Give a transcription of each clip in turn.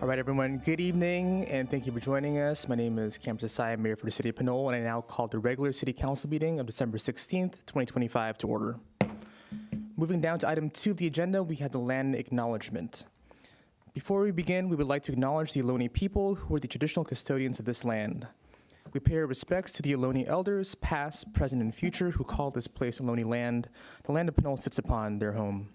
All right, everyone, good evening, and thank you for joining us. My name is Cam Desai, Mayor for the City of Pinole, and I now call the regular City Council meeting of December 16th, 2025 to order. Moving down to item 2 of the agenda, we have the land acknowledgement. Before we begin, we would like to acknowledge the Ohlone people who are the traditional custodians of this land. We pay our respects to the Ohlone elders, past, present, and future, who call this place Ohlone land. The land of Pinole sits upon their home.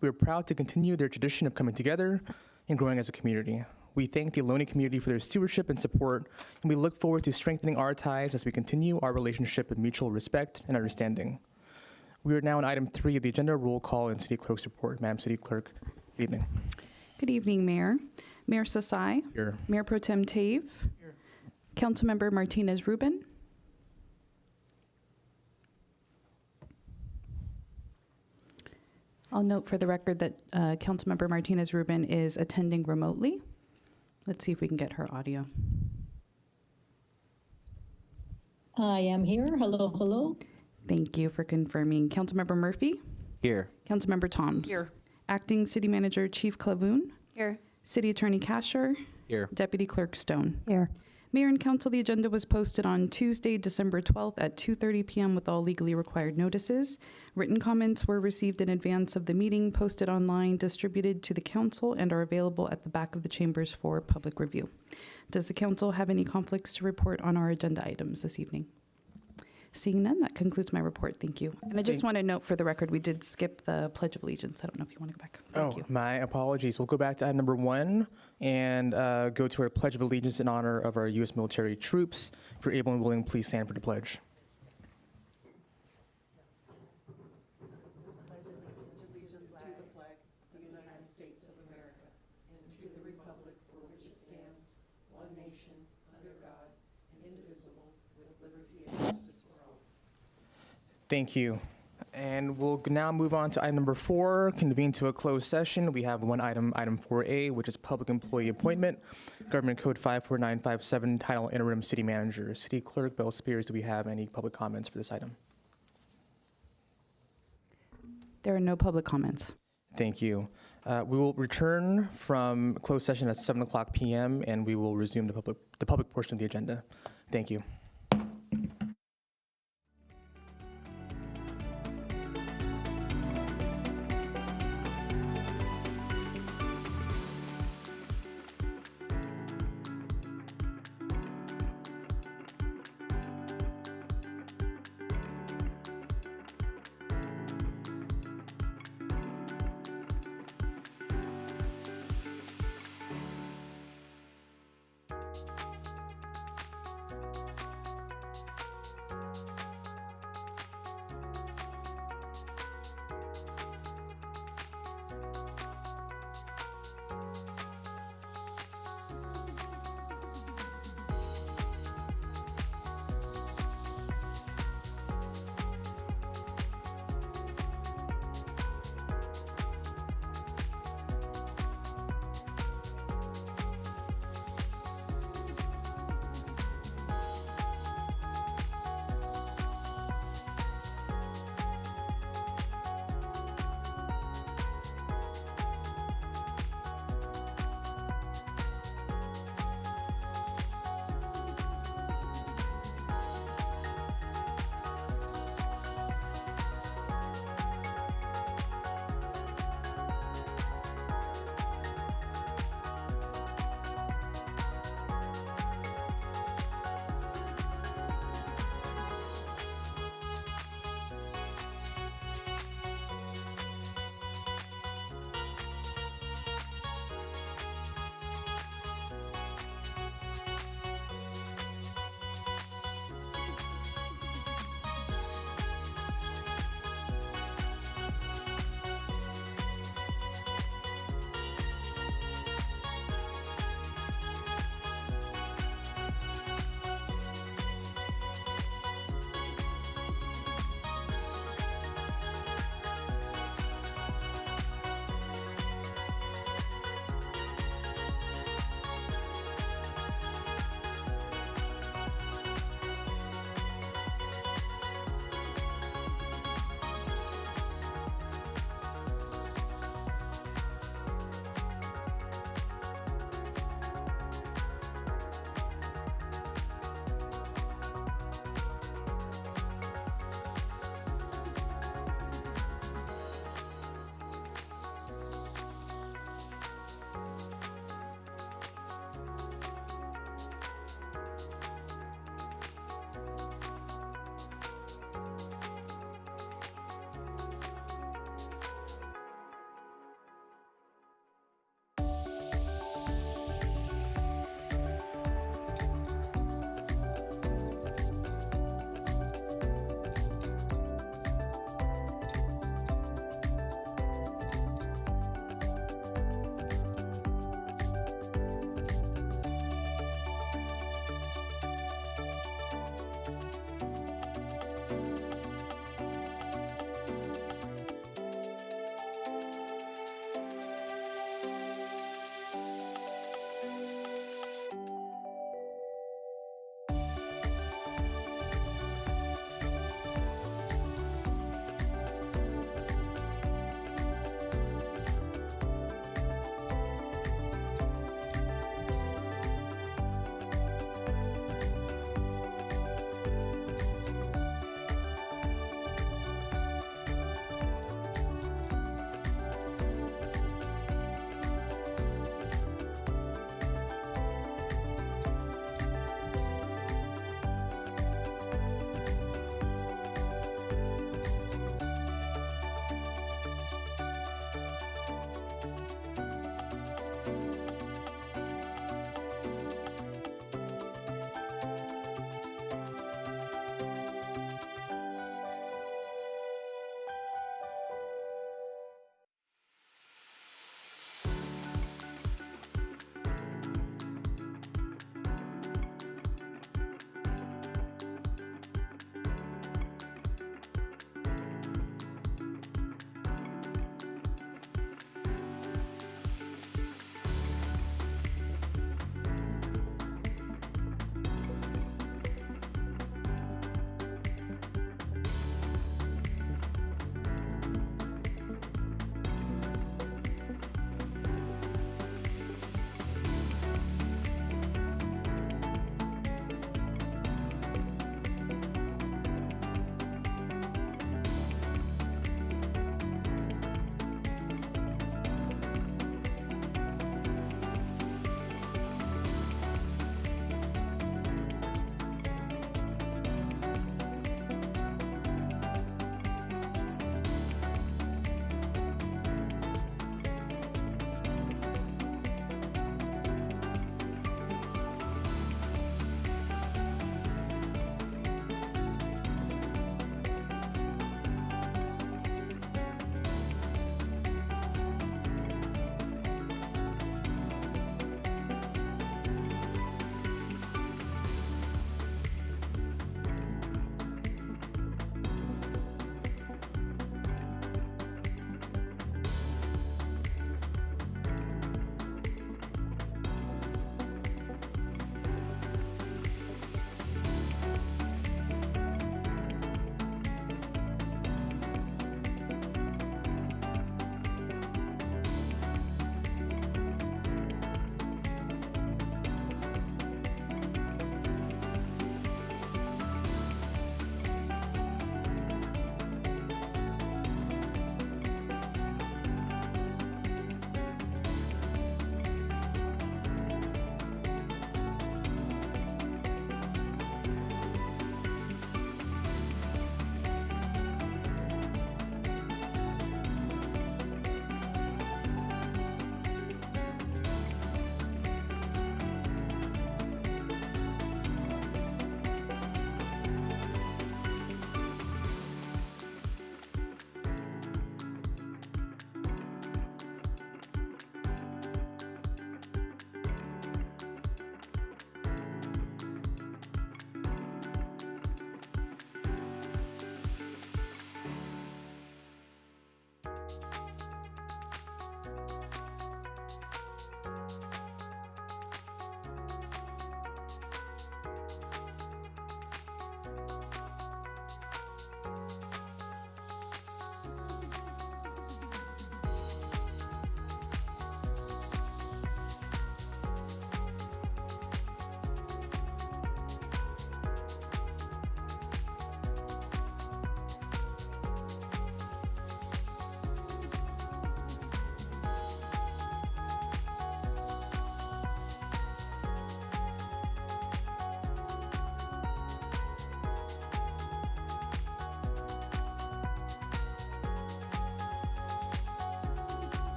We are proud to continue their tradition of coming together and growing as a community. We thank the Ohlone community for their stewardship and support, and we look forward to strengthening our ties as we continue our relationship of mutual respect and understanding. We are now on item 3 of the agenda, roll call and City Clerk's report. Madam City Clerk, good evening. Good evening, Mayor. Mayor Sasai. Here. Mayor Pro Tem Tave. Here. Councilmember Martinez-Rubin. I'll note for the record that Councilmember Martinez-Rubin is attending remotely. Let's see if we can get her audio. I am here. Hello, hello. Thank you for confirming. Councilmember Murphy. Here. Councilmember Toms. Here. Acting City Manager Chief Clavoon. Here. City Attorney Kasher. Here. Deputy Clerk Stone. Here. Mayor and Council, the agenda was posted on Tuesday, December 12th at 2:30 p.m. with all legally required notices. Written comments were received in advance of the meeting, posted online, distributed to the Council, and are available at the back of the chambers for public review. Does the Council have any conflicts to report on our agenda items this evening? Seeing none, that concludes my report. Thank you. And I just want to note for the record, we did skip the Pledge of Allegiance. I don't know if you want to go back. Thank you. My apologies. We'll go back to item number 1 and go to our Pledge of Allegiance in honor of our U.S. military troops. If you're able and willing, please stand for the pledge. Thank you. And we'll now move on to item number 4, convene to a closed session. We have one item, item 4A, which is public employee appointment, Government Code 54957, title interim city manager. City Clerk Bell Spears, do we have any public comments for this item? There are no public comments. Thank you. We will return from closed session at 7 o'clock p.m. and we will resume the public portion of the agenda. Thank you.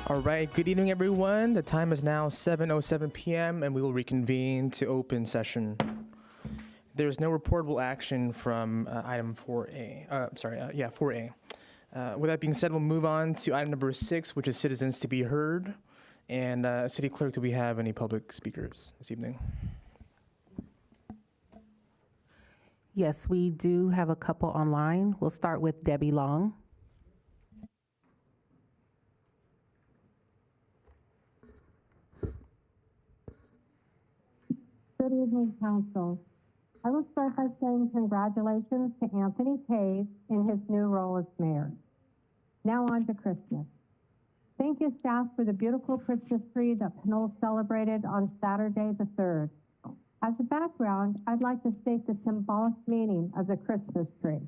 All right, good evening, everyone. The time is now 7:07 p.m., and we will reconvene to open session. There is no reportable action from item 4A. 4A. With that being said, we'll move on to item number 6, which is citizens to be heard. And City Clerk, do we have any public speakers this evening? Yes, we do have a couple online. We'll start with Debbie Long. Good evening, Council. I will start by saying congratulations to Anthony Taves in his new role as mayor. Now on to Christmas. Thank you, staff, for the beautiful Christmas tree that Pinole celebrated on Saturday the 3rd. As a background, I'd like to state the symbolic meaning of the Christmas tree.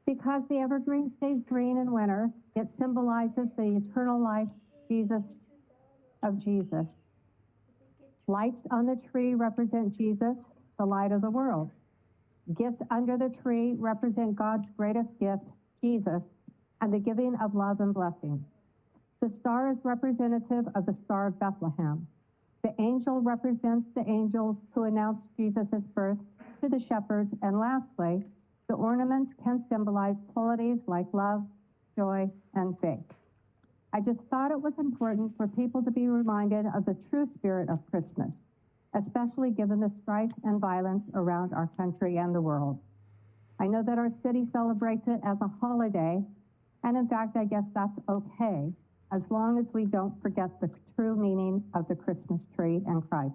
Because the evergreen stays green in winter, it symbolizes the eternal life of Jesus. Lights on the tree represent Jesus, the light of the world. Gifts under the tree represent God's greatest gift, Jesus, and the giving of love and blessing. The star is representative of the Star of Bethlehem. The angel represents the angels who announced Jesus' birth to the shepherds. And lastly, the ornaments can symbolize qualities like love, joy, and faith. I just thought it was important for people to be reminded of the true spirit of Christmas, especially given the strife and violence around our country and the world. I know that our city celebrates it as a holiday, and in fact, I guess that's okay, as long as we don't forget the true meaning of the Christmas tree and Christ.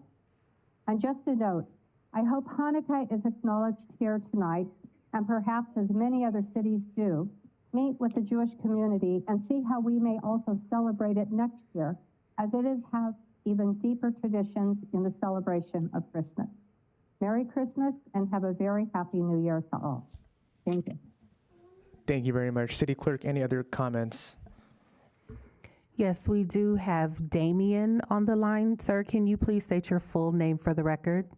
And just a note, I hope Hanukkah is acknowledged here tonight, and perhaps as many other cities do, meet with the Jewish community and see how we may also celebrate it next year, as it has even deeper traditions in the celebration of Christmas. Merry Christmas, and have a very happy New Year to all. Thank you. Thank you very much. City Clerk, any other comments? Yes, we do have Damien on the line. Sir, can you please state your full name for the record?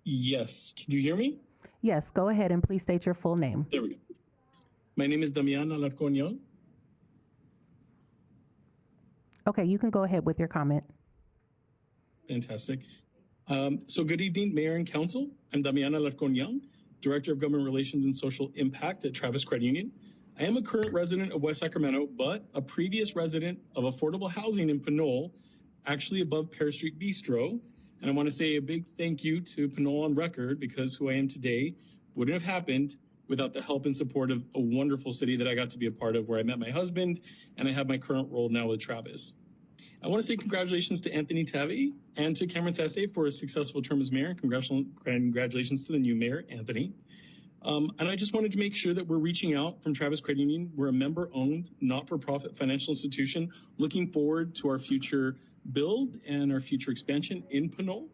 Yes. Can you hear me? Yes, go ahead and please state your full name. There we go. My name is Damian Alarcon Young. Okay, you can go ahead with your comment. Fantastic. So good evening, Mayor and Council. I'm Damian Alarcon Young, Director of Government Relations and Social Impact at Travis Credit Union. I am a current resident of West Sacramento, but a previous resident of affordable housing in Pinole, actually above Pear Street Bistro. And I want to say a big thank you to Pinole on record, because who I am today wouldn't have happened without the help and support of a wonderful city that I got to be a part of, where I met my husband, and I have my current role now with Travis. I want to say congratulations to Anthony Tavi and to Cameron Sasse for a successful term as mayor. Congratulations to the new mayor, Anthony. And I just wanted to make sure that we're reaching out from Travis Credit Union. We're a member-owned, not-for-profit financial institution looking forward to our future build and our future expansion in Pinole.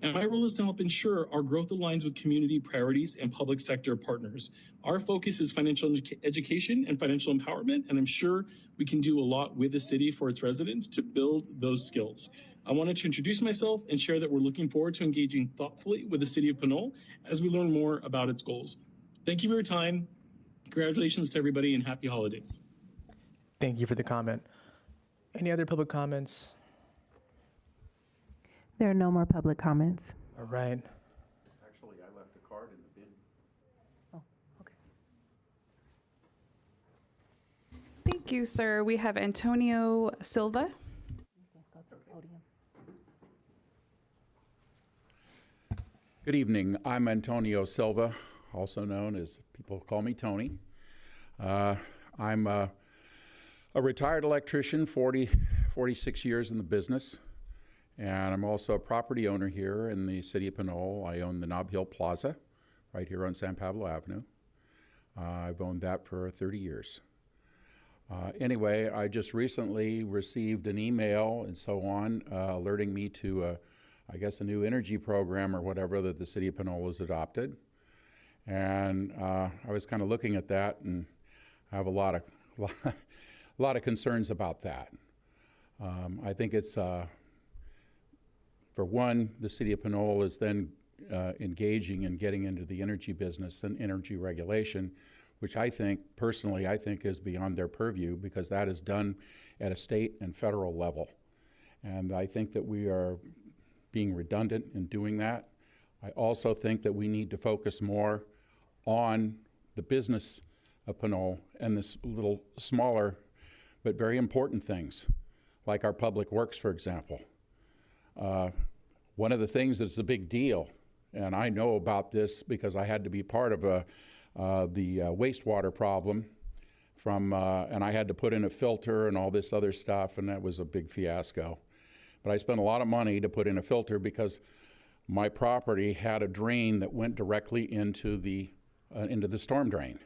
And my role is to help ensure our growth aligns with community priorities and public sector partners. Our focus is financial education and financial empowerment, and I'm sure we can do a lot with the city for its residents to build those skills. I wanted to introduce myself and share that we're looking forward to engaging thoughtfully with the city of Pinole as we learn more about its goals. Thank you for your time. Congratulations to everybody, and happy holidays. Thank you for the comment. Any other public comments? There are no more public comments. All right. Actually, I left a card in the bin. Oh, okay. Thank you, sir. We have Antonio Silva. Good evening. I'm Antonio Silva, also known as, people call me Tony. I'm a retired electrician, 46 years in the business. And I'm also a property owner here in the city of Pinole. I own the Nob Hill Plaza right here on San Pablo Avenue. I've owned that for 30 years. Anyway, I just recently received an email and so on alerting me to, I guess, a new energy program or whatever that the city of Pinole has adopted. And I was kind of looking at that, and I have a lot of concerns about that. I think it's for one, the city of Pinole is then engaging and getting into the energy business and energy regulation, which I think, personally, I think is beyond their purview because that is done at a state and federal level. And I think that we are being redundant in doing that. I also think that we need to focus more on the business of Pinole and this little smaller but very important things, like our public works, for example. One of the things that's a big deal, and I know about this because I had to be part of the wastewater problem and I had to put in a filter and all this other stuff, and that was a big fiasco. But I spent a lot of money to put in a filter because my property had a drain that went directly into the storm drain.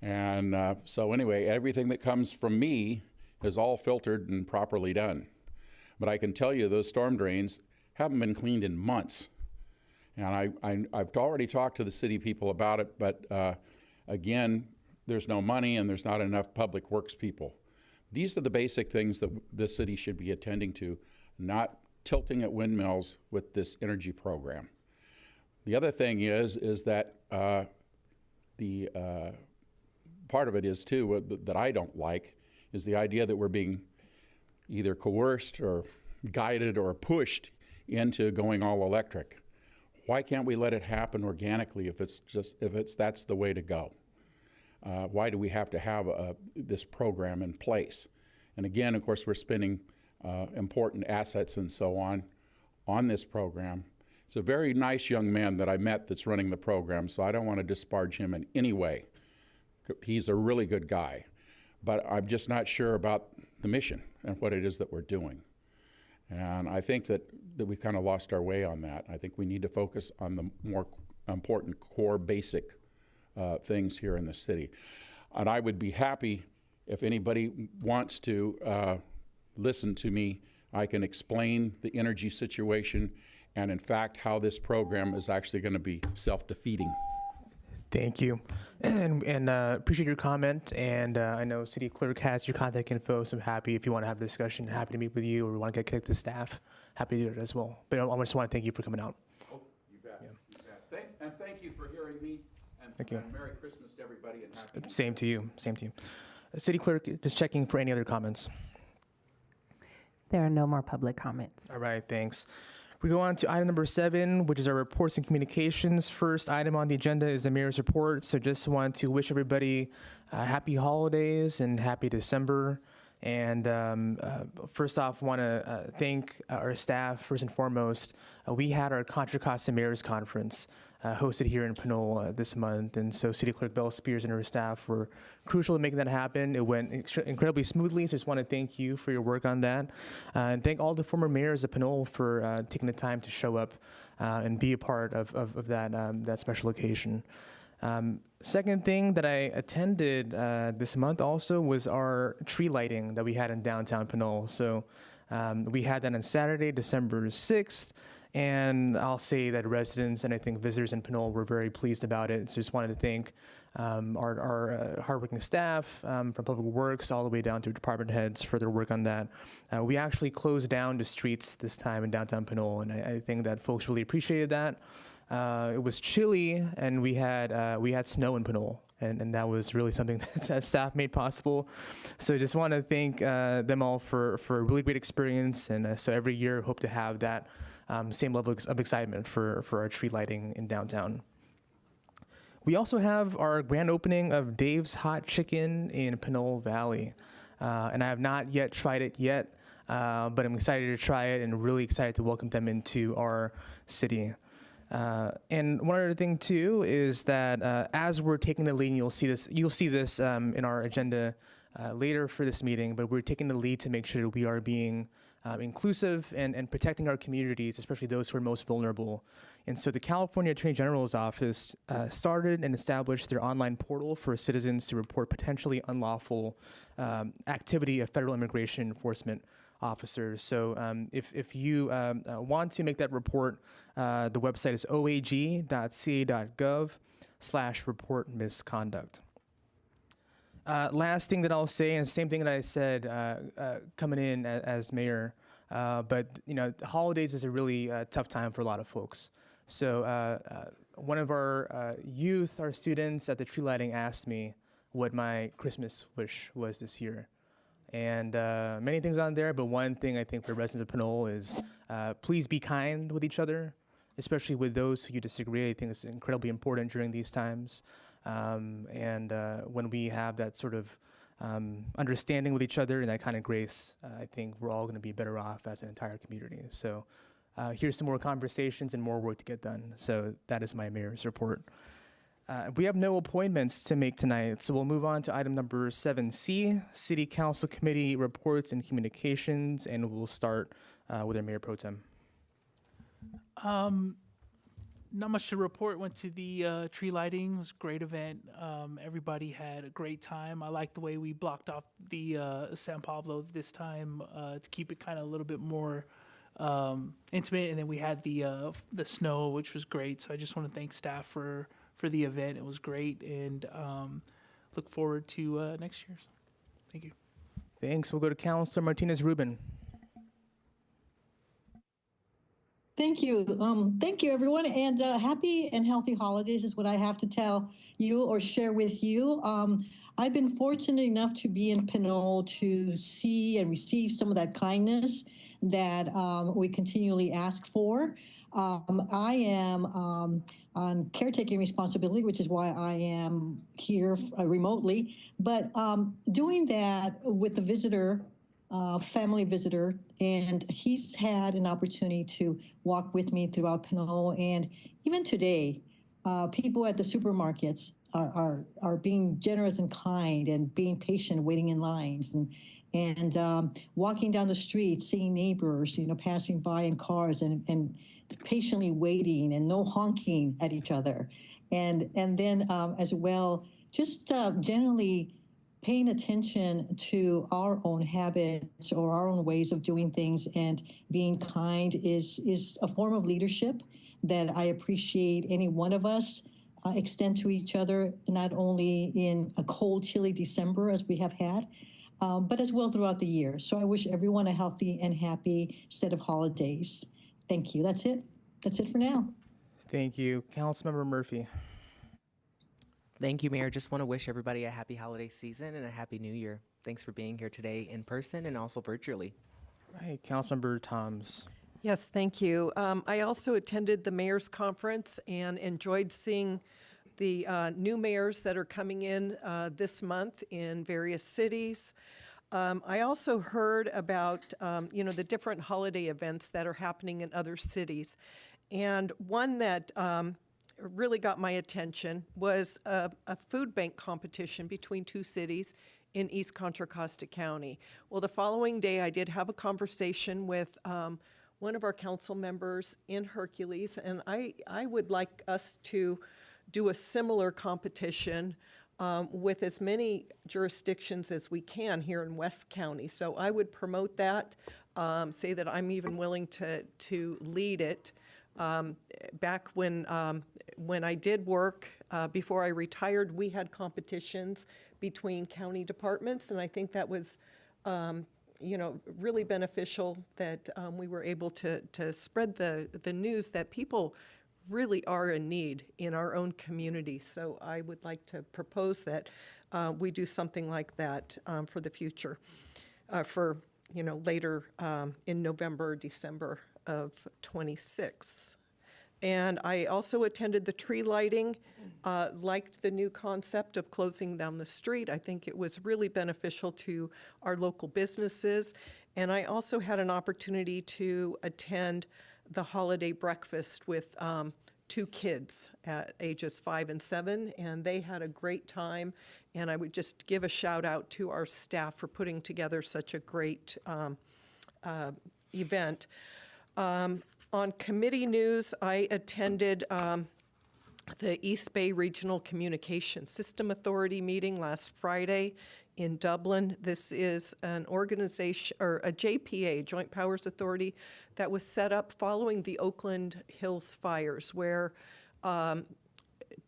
And so anyway, everything that comes from me is all filtered and properly done. But I can tell you those storm drains haven't been cleaned in months. And I've already talked to the city people about it, but again, there's no money and there's not enough public works people. These are the basic things that the city should be attending to, not tilting at windmills with this energy program. The other thing is that the part of it is too, that I don't like, is the idea that we're being either coerced or guided or pushed into going all electric. Why can't we let it happen organically if that's the way to go? Why do we have to have this program in place? And again, of course, we're spending important assets and so on this program. It's a very nice young man that I met that's running the program, so I don't want to disparage him in any way. He's a really good guy, but I'm just not sure about the mission and what it is that we're doing. And I think that we've kind of lost our way on that. I think we need to focus on the more important core basic things here in the city. And I would be happy if anybody wants to listen to me. I can explain the energy situation and in fact how this program is actually going to be self-defeating. Thank you, and appreciate your comment. And I know City Clerk has your contact info, so I'm happy if you want to have a discussion, happy to meet with you, or want to get connected to staff, happy to do it as well. But I just want to thank you for coming out. Oh, you bet. Yeah. You bet. Thank you for hearing me. And thank you. And Merry Christmas to everybody. And Same to you. Same to you. City Clerk, just checking for any other comments. There are no more public comments. All right, thanks. We go on to item number 7, which is our reports and communications. First item on the agenda is the mayor's report. So just want to wish everybody happy holidays and happy December. And first off, want to thank our staff first and foremost. We had our Contra Costa Mayor's Conference hosted here in Pinole this month. And so City Clerk Belle Spears and her staff were crucial in making that happen. It went incredibly smoothly, so just want to thank you for your work on that. And thank all the former mayors of Pinole for taking the time to show up and be a part of that special occasion. Second thing that I attended this month also was our tree lighting that we had in downtown Pinole. So we had that on Saturday, December 6th. And I'll say that residents and I think visitors in Pinole were very pleased about it. So just wanted to thank our hardworking staff from Public Works all the way down to department heads for their work on that. We actually closed down the streets this time in downtown Pinole, and I think that folks really appreciated that. It was chilly, and we had snow in Pinole. And that was really something that staff made possible. So just want to thank them all for a really great experience. And so every year, hope to have that same level of excitement for our tree lighting in downtown. We also have our grand opening of Dave's Hot Chicken in Pinole Valley. And I have not yet tried it yet, but I'm excited to try it and really excited to welcome them into our city. And one other thing too is that as we're taking the lead, and you'll see this in our agenda later for this meeting, but we're taking the lead to make sure that we are being inclusive and protecting our communities, especially those who are most vulnerable. And so the California Attorney General's office started and established their online portal for citizens to report potentially unlawful activity of federal immigration enforcement officers. So if you want to make that report, the website is oag.ca.gov/report misconduct. Last thing that I'll say, and same thing that I said coming in as mayor, but the holidays is a really tough time for a lot of folks. So one of our youth, our students at the tree lighting asked me what my Christmas wish was this year. And many things on there, but one thing I think for residents of Pinole is please be kind with each other, especially with those who you disagree. I think it's incredibly important during these times. And when we have that sort of understanding with each other and that kind of grace, I think we're all going to be better off as an entire community. So here's some more conversations and more work to get done. So that is my mayor's report. We have no appointments to make tonight, so we'll move on to item number 7C, City Council Committee Reports and Communications, and we'll start with our Mayor Pro Tem. Not much to report. Went to the tree lighting. It was a great event. Everybody had a great time. I like the way we blocked off the San Pablo this time to keep it kind of a little bit more intimate. And then we had the snow, which was great. So I just want to thank staff for the event. It was great, and look forward to next year's. Thank you. Thanks. We'll go to Councilor Martinez-Rubin. Thank you. Thank you, everyone. And happy and healthy holidays is what I have to tell you or share with you. I've been fortunate enough to be in Pinole to see and receive some of that kindness that we continually ask for. I am on caretaking responsibility, which is why I am here remotely. But doing that with the visitor, family visitor, and he's had an opportunity to walk with me throughout Pinole. And even today, people at the supermarkets are being generous and kind and being patient, waiting in lines, and walking down the street, seeing neighbors, passing by in cars and patiently waiting and no honking at each other. And then as well, just generally paying attention to our own habits or our own ways of doing things and being kind is a form of leadership that I appreciate any one of us extend to each other, not only in a cold, chilly December as we have had, but as well throughout the year. So I wish everyone a healthy and happy set of holidays. Thank you. That's it. That's it for now. Thank you. Councilmember Murphy. Thank you, Mayor. Just want to wish everybody a happy holiday season and a happy new year. Thanks for being here today in person and also virtually. Right. Councilmember Toms. Yes, thank you. I also attended the mayor's conference and enjoyed seeing the new mayors that are coming in this month in various cities. I also heard about, the different holiday events that are happening in other cities. And one that really got my attention was a food bank competition between two cities in East Contra Costa County. Well, the following day, I did have a conversation with one of our council members in Hercules, and I would like us to do a similar competition with as many jurisdictions as we can here in West County. So I would promote that, say that I'm even willing to lead it. Back when I did work, before I retired, we had competitions between county departments, and I think that was, really beneficial that we were able to spread the news that people really are in need in our own community. So I would like to propose that we do something like that for the future, for later in November, December of 26. And I also attended the tree lighting, liked the new concept of closing down the street. I think it was really beneficial to our local businesses. And I also had an opportunity to attend the holiday breakfast with two kids at ages 5 and 7, and they had a great time. And I would just give a shout out to our staff for putting together such a great event. On committee news, I attended the East Bay Regional Communication System Authority meeting last Friday in Dublin. This is an organization, or a JPA, Joint Powers Authority, that was set up following the Oakland Hills fires, where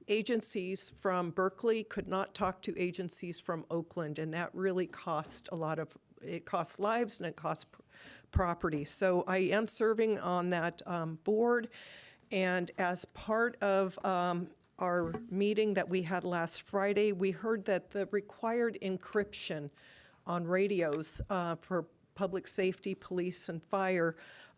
agencies from Berkeley could not talk to agencies from Oakland, and that really cost it cost lives and it cost property. So I am serving on that board, And as part of our meeting that we had last Friday, we heard that the required encryption on radios for public safety, police, and fire,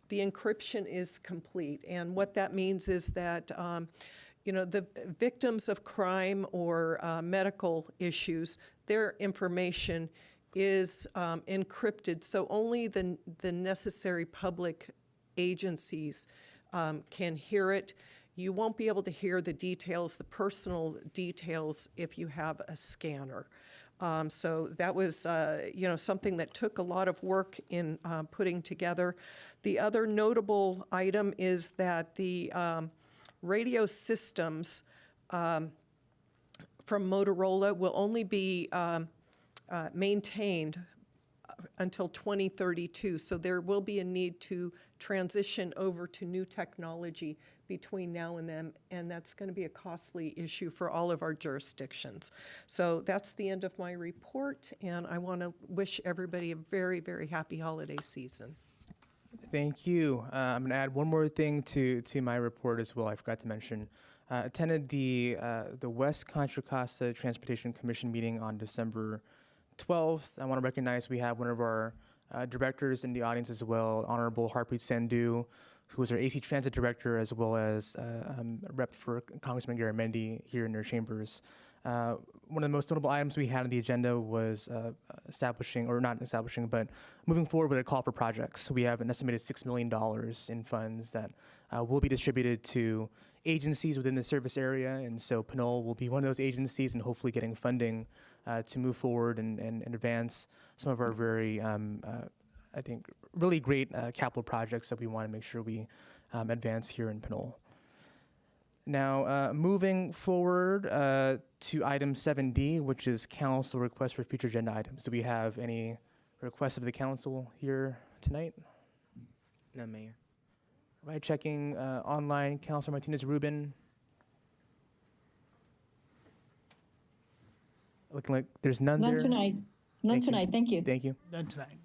the encryption is complete. And what that means is that the victims of crime or medical issues, their information is encrypted, so only the necessary public agencies can hear it. You won't be able to hear the details, the personal details, if you have a scanner. So that was, something that took a lot of work in putting together. The other notable item is that the radio systems from Motorola will only be maintained until 2032. So there will be a need to transition over to new technology between now and then, and that's going to be a costly issue for all of our jurisdictions. So that's the end of my report, and I want to wish everybody a very, very happy holiday season. Thank you. I'm going to add one more thing to my report as well. I forgot to mention. Attended the West Contra Costa Transportation Commission meeting on December 12th. I want to recognize we have one of our directors in the audience as well, Honorable Harpreet Sandhu, who is our AC Transit Director, as well as a rep for Congressman Garamendi here in their chambers. One of the most notable items we had on the agenda was moving forward with a call for projects. We have an estimated $6 million in funds that will be distributed to agencies within the service area, and so Pinole will be one of those agencies and hopefully getting funding to move forward and advance some of our very, I think, really great capital projects that we want to make sure we advance here in Pinole. Now, moving forward to item 7D, which is council requests for future agenda items. Do we have any requests of the council here tonight? No, Mayor. Right, checking online, Councilor Martinez-Rubin. Looking like there's none there. None tonight. None Thank you. tonight. Thank you. Thank you. None tonight.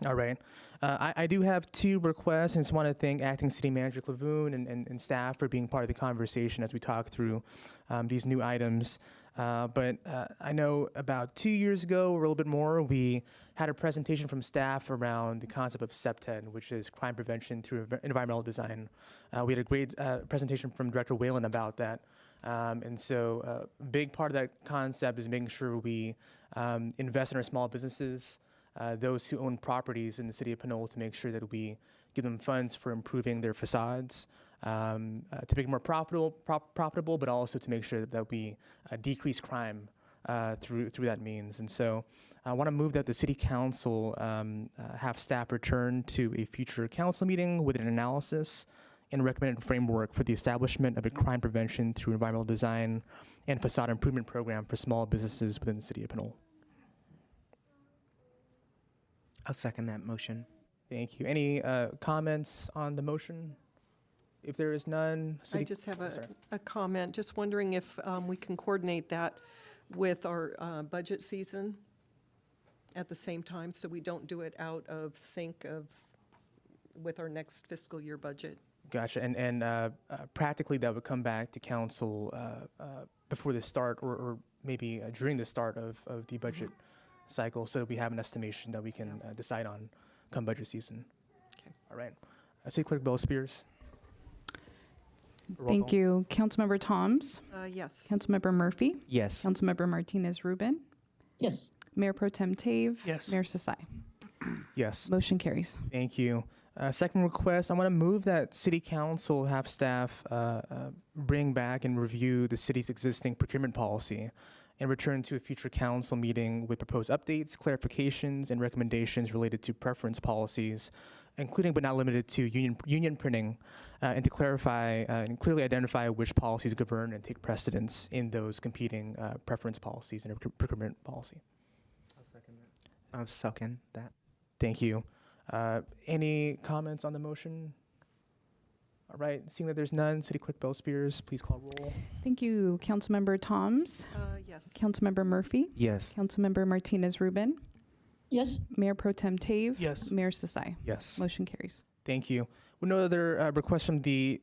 All right. I do have two requests, and just want to thank Acting City Manager Clavoon and staff for being part of the conversation as we talk through these new items. But I know about 2 years ago, or a little bit more, we had a presentation from staff around the concept of CEPTED, which is crime prevention through environmental design. We had a great presentation from Director Whalen about that. And so a big part of that concept is making sure we invest in our small businesses, those who own properties in the city of Pinole, to make sure that we give them funds for improving their facades, to make it more profitable, but also to make sure that we decrease crime through that means. And so I want to move that the city council have staff return to a future council meeting with an analysis and recommended framework for the establishment of a crime prevention through environmental design and facade improvement program for small businesses within the city of Pinole. I'll second that motion. Thank you. Any comments on the motion? If there is none, I just have a comment, just wondering if we can coordinate that with our budget season at the same time, so we don't do it out of sync with our next fiscal year budget. Gotcha. And practically that would come back to council before the start or maybe during the start of the budget cycle, so that we have an estimation that we can decide on come budget season. Okay. All right. City Clerk Bell Spears. Roll Thank call. you. Councilmember Toms. Yes. Councilmember Murphy. Yes. Councilmember Martinez-Rubin. Yes. Mayor Pro Tem Tave. Yes. Mayor Sasai. Yes. Motion carries. Thank you. Second request, I want to move that City Council have staff bring back and review the city's existing procurement policy and return to a future council meeting with proposed updates, clarifications, and recommendations related to preference policies, including but not limited to union printing, and to clarify and clearly identify which policies govern and take precedence in those competing preference policies and procurement policy. I'll second that. Thank you. Any comments on the motion? All right, seeing that there's none, City Clerk Bell Spears, please call roll. Thank you. Councilmember Toms. Yes. Councilmember Murphy. Yes. Councilmember Martinez-Rubin. Yes. Mayor Pro Tem Tave. Yes. Mayor Sasai. Yes. Motion carries. Thank you. With no other requests from the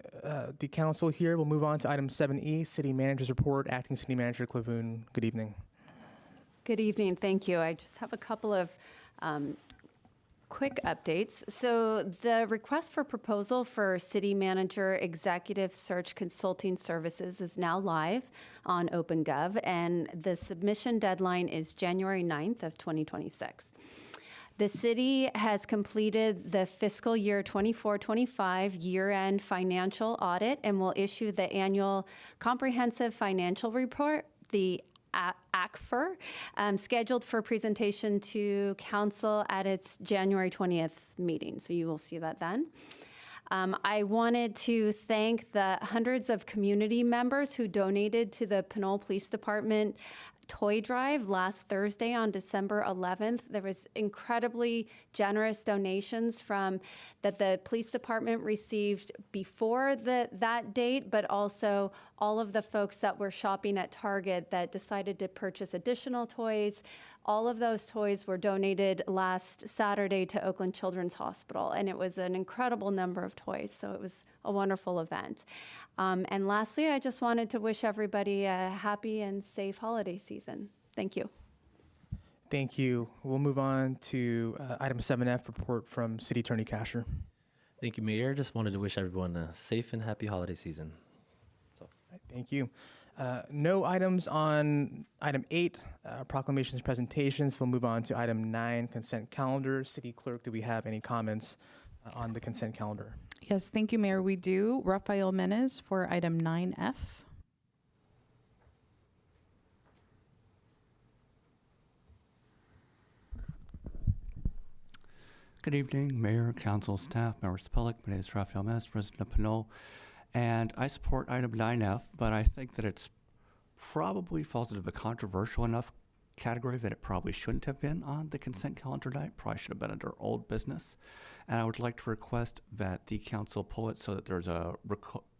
council here, we'll move on to item 7E, City Manager's Report. Acting City Manager Clavoon, good evening. Good evening, thank you. I just have a couple of quick updates. So the request for proposal for City Manager Executive Search Consulting Services is now live on OpenGov, and the submission deadline is January 9th of 2026. The city has completed the fiscal year 24-25 year-end financial audit and will issue the annual comprehensive financial report, the ACFR, scheduled for presentation to council at its January 20th meeting. So you will see that then. I wanted to thank the hundreds of community members who donated to the Pinole Police Department toy drive last Thursday on December 11th. There was incredibly generous donations that the police department received before that date, but also all of the folks that were shopping at Target that decided to purchase additional toys. All of those toys were donated last Saturday to Oakland Children's Hospital, and it was an incredible number of toys, so it was a wonderful event. And lastly, I just wanted to wish everybody a happy and safe holiday season. Thank you. Thank you. We'll move on to item 7F, report from City Attorney Casher. Thank you, Mayor. Just wanted to wish everyone a safe and happy holiday season. Thank you. No items on item 8, proclamations, presentations. We'll move on to item 9, consent calendar. City Clerk, do we have any comments on the consent calendar? Yes, thank you, Mayor. We do. Rafael Menez for item 9F. Good evening, Mayor, Council, staff, members of the public. My name is Rafael Menez, President of Pinole, and I support item 9F, but I think that it's probably falls into the controversial enough category that it probably shouldn't have been on the consent calendar tonight. Probably should have been under old business. And I would like to request that the council pull it so that there's a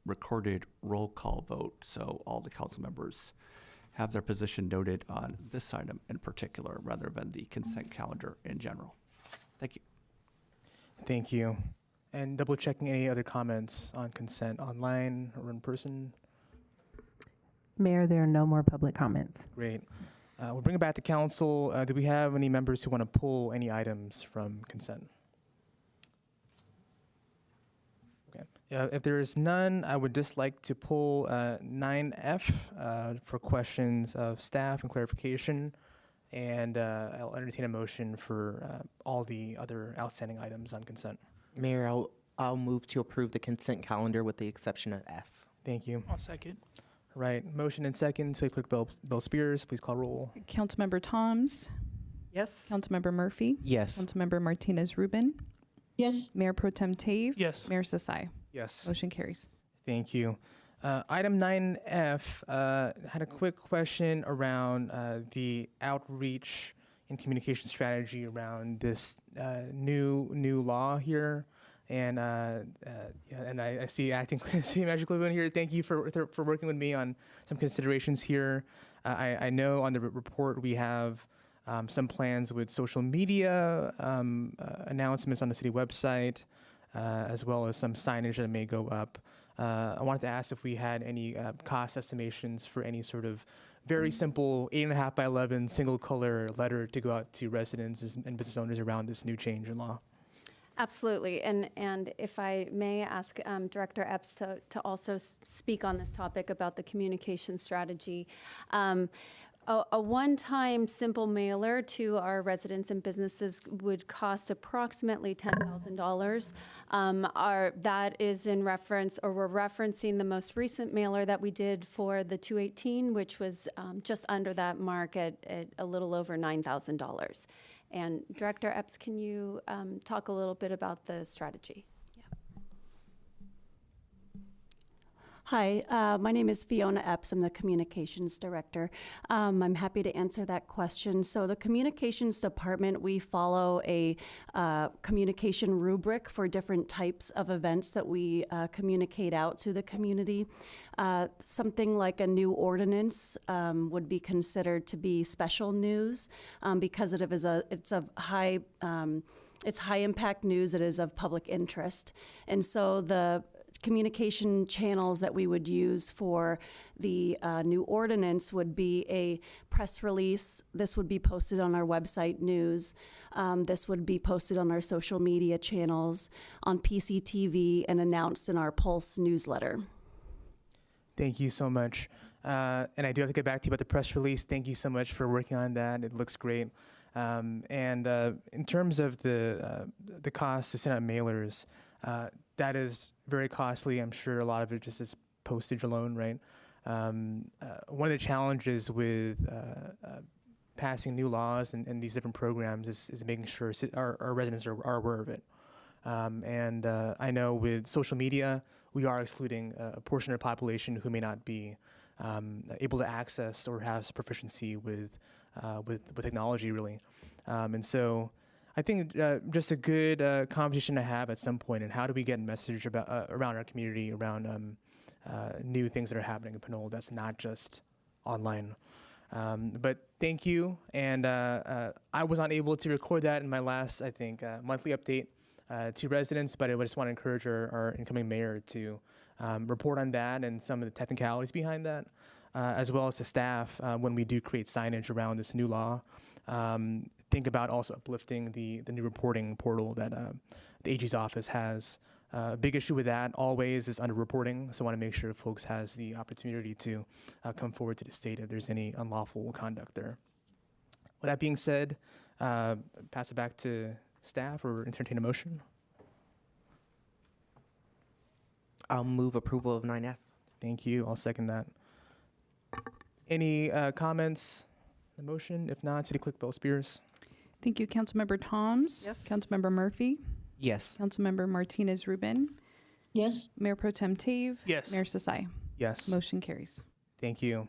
recorded roll call vote, so all the council members have their position noted on this item in particular rather than the consent calendar in general. Thank you. Thank you. And double checking any other comments on consent online or in person. Mayor, there are no more public comments. Great. We'll bring it back to council. Do we have any members who want to pull any items from consent? Okay. If there is none, I would just like to pull 9F for questions of staff and clarification. And I'll entertain a motion for all the other outstanding items on consent. Mayor, I'll move to approve the consent calendar with the exception of F. Thank you. I'll second. Right. Motion and second. City Clerk Bell Spears, please call roll. Councilmember Toms. Yes. Councilmember Murphy. Yes. Councilmember Martinez Rubin. Yes. Mayor Pro Tem Tave. Yes. Mayor Sasai. Yes. Motion carries. Thank you. Item 9F had a quick question around the outreach and communication strategy around this new law here. And I see Acting City Manager Clavoon here. Thank you for working with me on some considerations here. I know on the report we have some plans with social media announcements on the city website, as well as some signage that may go up. I wanted to ask if we had any cost estimations for any sort of very simple 8.5 by 11 single color letter to go out to residents and business owners around this new change in law. Absolutely, and if I may ask Director Epps to also speak on this topic about the communication strategy. A one-time simple mailer to our residents and businesses would cost approximately $10,000. That is in reference, or we're referencing the most recent mailer that we did for the 218, which was just under that mark at a little over $9,000. And Director Epps, can you talk a little bit about the strategy? Hi, my name is Fiona Epps. I'm the Communications Director. I'm happy to answer that question. So the Communications Department, we follow a communication rubric for different types of events that we communicate out to the community. Something like a new ordinance would be considered to be special news because it's of high it's high impact news that is of public interest. And so the communication channels that we would use for the new ordinance would be a press release. This would be posted on our website news. This would be posted on our social media channels, on PCTV, and announced in our Pulse newsletter. Thank you so much. And I do have to get back to you about the press release. Thank you so much for working on that. It looks great. And in terms of the cost to send out mailers, that is very costly. I'm sure a lot of it just is postage alone, right? One of the challenges with passing new laws and these different programs is making sure our residents are aware of it. And I know with social media, we are excluding a portion of the population who may not be able to access or have proficiency with technology, really. And so I think just a good conversation to have at some point, and how do we get a message about around our community, around new things that are happening in Pinole that's not just online. But thank you, and I was not able to record that in my last, I think, monthly update to residents, but I just want to encourage our incoming mayor to report on that and some of the technicalities behind that, as well as the staff when we do create signage around this new law. Think about also uplifting the new reporting portal that the AG's office has. A big issue with that always is underreporting, so I want to make sure folks has the opportunity to come forward to the state if there's any unlawful conduct there. With that being said, pass it back to staff or entertain a motion. I'll move approval of 9F. Thank you. I'll second that. Any comments on the motion? If not, City Clerk Bill Spears. Thank you, Councilmember Toms. Yes. Councilmember Murphy. Yes. Councilmember Martinez Rubin. Yes. Mayor Pro Tem Tave. Yes. Mayor Sasai. Yes. Motion carries. Thank you.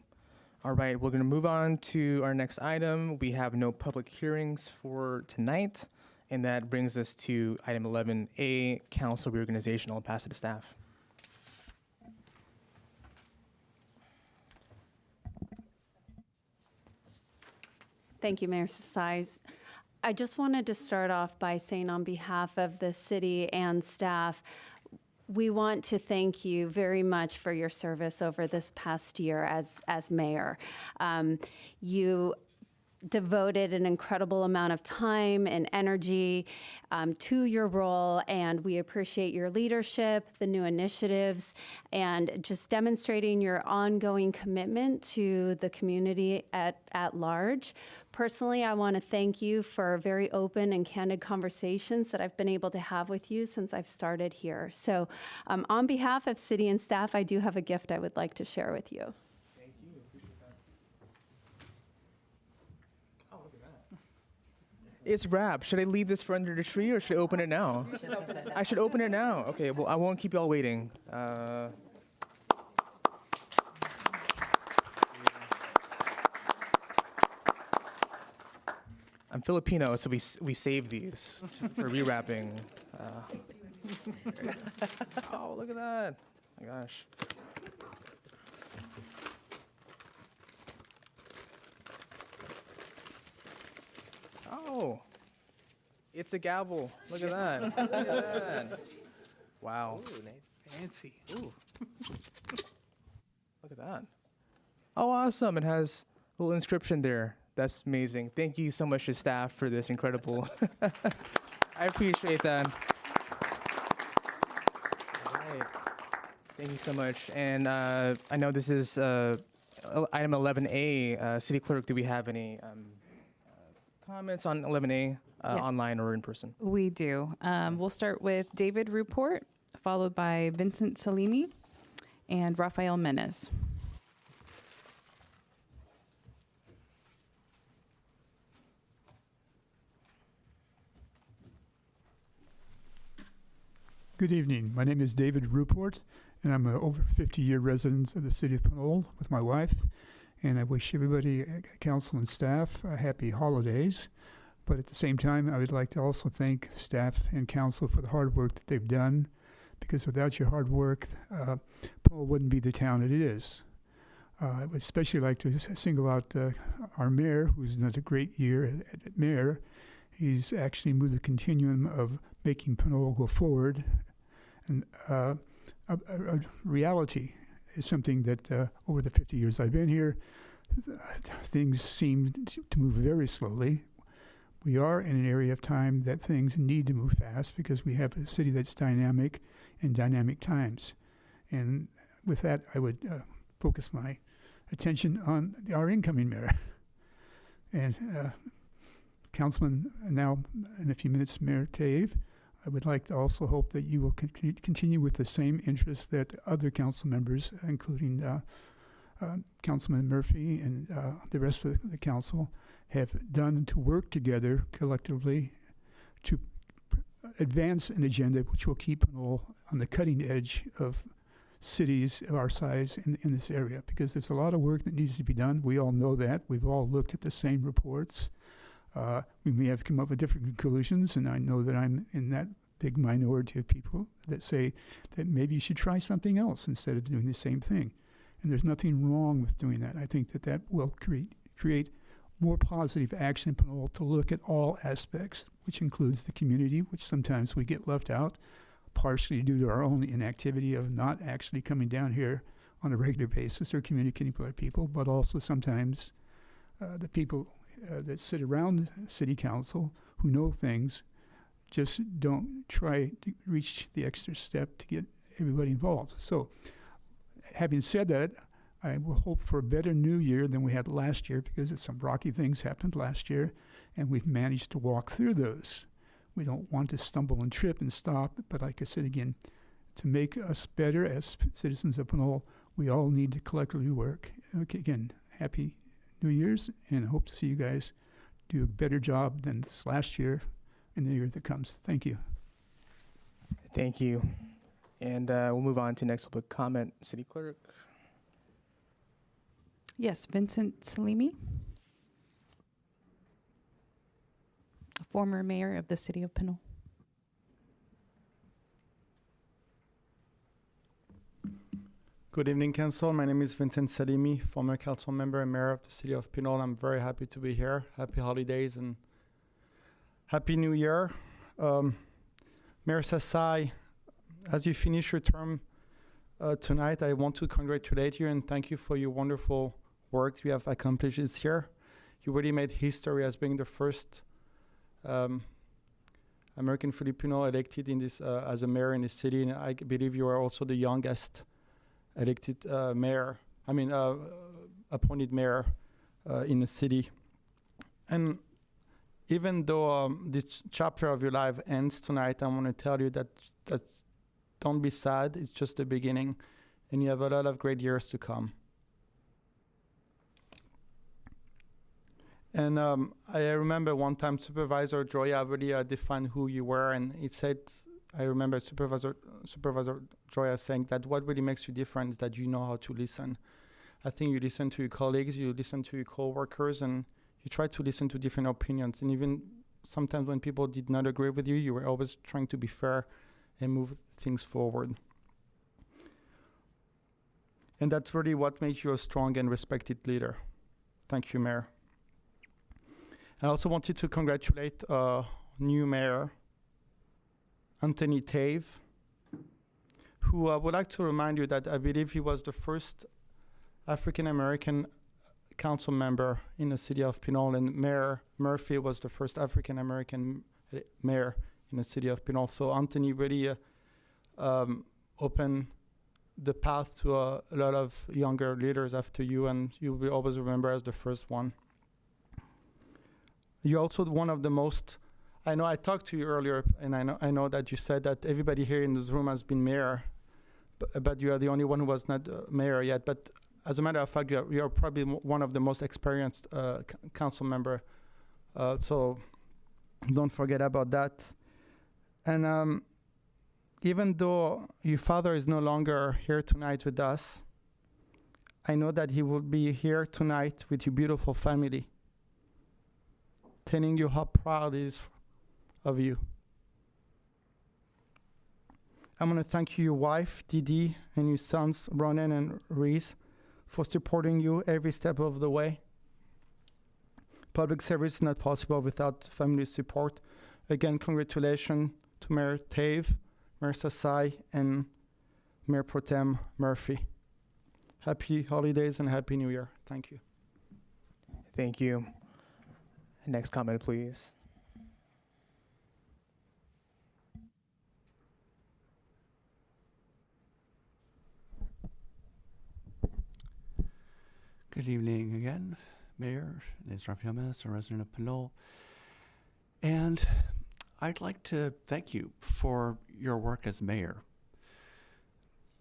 All right, we're going to move on to our next item. We have no public hearings for tonight, and that brings us to item 11A, council reorganization. I'll pass it to staff. Thank you, Mayor Sasai. I just wanted to start off by saying on behalf of the city and staff, we want to thank you very much for your service over this past year as mayor. You devoted an incredible amount of time and energy to your role, and we appreciate your leadership, the new initiatives, and just demonstrating your ongoing commitment to the community at large. Personally, I want to thank you for very open and candid conversations that I've been able to have with you since I've started here. So on behalf of city and staff, I do have a gift I would like to share with you. Thank you. Appreciate that. Oh, look at that. It's wrapped. Should I leave this for under the tree or should I open it now? You should open it now. I should open it now. Okay, well, I won't keep y'all waiting. I'm Filipino, so we save these for rewrapping. Oh, look at that. Oh my gosh. Oh, it's a gavel. Look at that. Look at that. Wow. Ooh, nice. Fancy. Ooh. Look at that. Oh, awesome. It has a little inscription there. That's amazing. Thank you so much to staff for this incredible. I appreciate that. All right. Thank you so much. And I know this is item 11A. City Clerk, do we have any comments on 11A online or in person? We do. We'll start with David Ruport, followed by Vincent Salimi and Rafael Menes. Good evening. My name is David Ruport, and I'm an over 50-year resident of the city of Pinole with my wife. And I wish everybody, council and staff, happy holidays. But at the same time, I would like to also thank staff and council for the hard work that they've done, because without your hard work, Pinole wouldn't be the town it is. I would especially like to single out our mayor, who's done a great year at mayor, He's actually moved the continuum of making Pinole go forward. And a reality is something that over the 50 years I've been here, things seem to move very slowly. We are in an area of time that things need to move fast because we have a city that's dynamic in dynamic times. And with that, I would focus my attention on our incoming mayor. And Councilman, now in a few minutes, Mayor Tave, I would like to also hope that you will continue with the same interest that other council members, including Councilman Murphy and the rest of the council, have done to work together collectively to advance an agenda which will keep Pinole on the cutting edge of cities of our size in this area, because there's a lot of work that needs to be done. We all know that. We've all looked at the same reports. We may have come up with different conclusions, and I know that I'm in that big minority of people that say that maybe you should try something else instead of doing the same thing. And there's nothing wrong with doing that. I think that that will create more positive action in Pinole to look at all aspects, which includes the community, which sometimes we get left out, partially due to our own inactivity of not actually coming down here on a regular basis or communicating with our people, but also sometimes the people that sit around city council who know things just don't try to reach the extra step to get everybody involved. So having said that, I will hope for a better new year than we had last year, because some rocky things happened last year, and we've managed to walk through those. We don't want to stumble and trip and stop, but like I said again, to make us better as citizens of Pinole, we all need to collectively work. Okay, again, happy New Year's, and hope to see you guys do a better job than this last year and the year that comes. Thank you. Thank you. And we'll move on to next public comment. City Clerk. Yes, Vincent Salimi, former mayor of the city of Pinole. Good evening, Council. My name is Vincent Salimi, former council member and mayor of the city of Pinole. I'm very happy to be here. Happy holidays and happy New Year. Mayor Sassai, as you finish your term tonight, I want to congratulate you and thank you for your wonderful work you have accomplished this year. You really made history as being the first American Filipino elected in this as a mayor in this city, and I believe you are also the youngest elected mayor. Appointed mayor in the city. And even though this chapter of your life ends tonight, I want to tell you that don't be sad. It's just the beginning, and you have a lot of great years to come. And I remember one time Supervisor Joya really defined who you were, and it said, I remember Supervisor Joya saying that what really makes you different is that you know how to listen. I think you listen to your colleagues, you listen to your co-workers, and you try to listen to different opinions. And even sometimes when people did not agree with you, you were always trying to be fair and move things forward. And that's really what makes you a strong and respected leader. Thank you, Mayor. I also wanted to congratulate new mayor, Anthony Tave, who I would like to remind you that I believe he was the first African-American council member in the city of Pinole, and Mayor Murphy was the first African-American mayor in the city of Pinole. So Anthony really opened the path to a lot of younger leaders after you, and you will always remember as the first one. You're also one of the most, I know I talked to you earlier, and I know that you said that everybody here in this room has been mayor, but you are the only one who was not mayor yet. But as a matter of fact, you are probably one of the most experienced council member. So don't forget about that. And even though your father is no longer here tonight with us, I know that he will be here tonight with your beautiful family, telling you how proud he is of you. I want to thank you, your wife, Didi, and your sons, Ronan and Reese, for supporting you every step of the way. Public service is not possible without family support. Again, congratulations to Mayor Tave, Mayor Sassai, and Mayor Pro Tem Murphy. Happy holidays and Happy New Year. Thank you. Thank you. Next comment, please. Good evening again, Mayor. My name is Rafael Mes, a resident of Pinole. And I'd like to thank you for your work as mayor.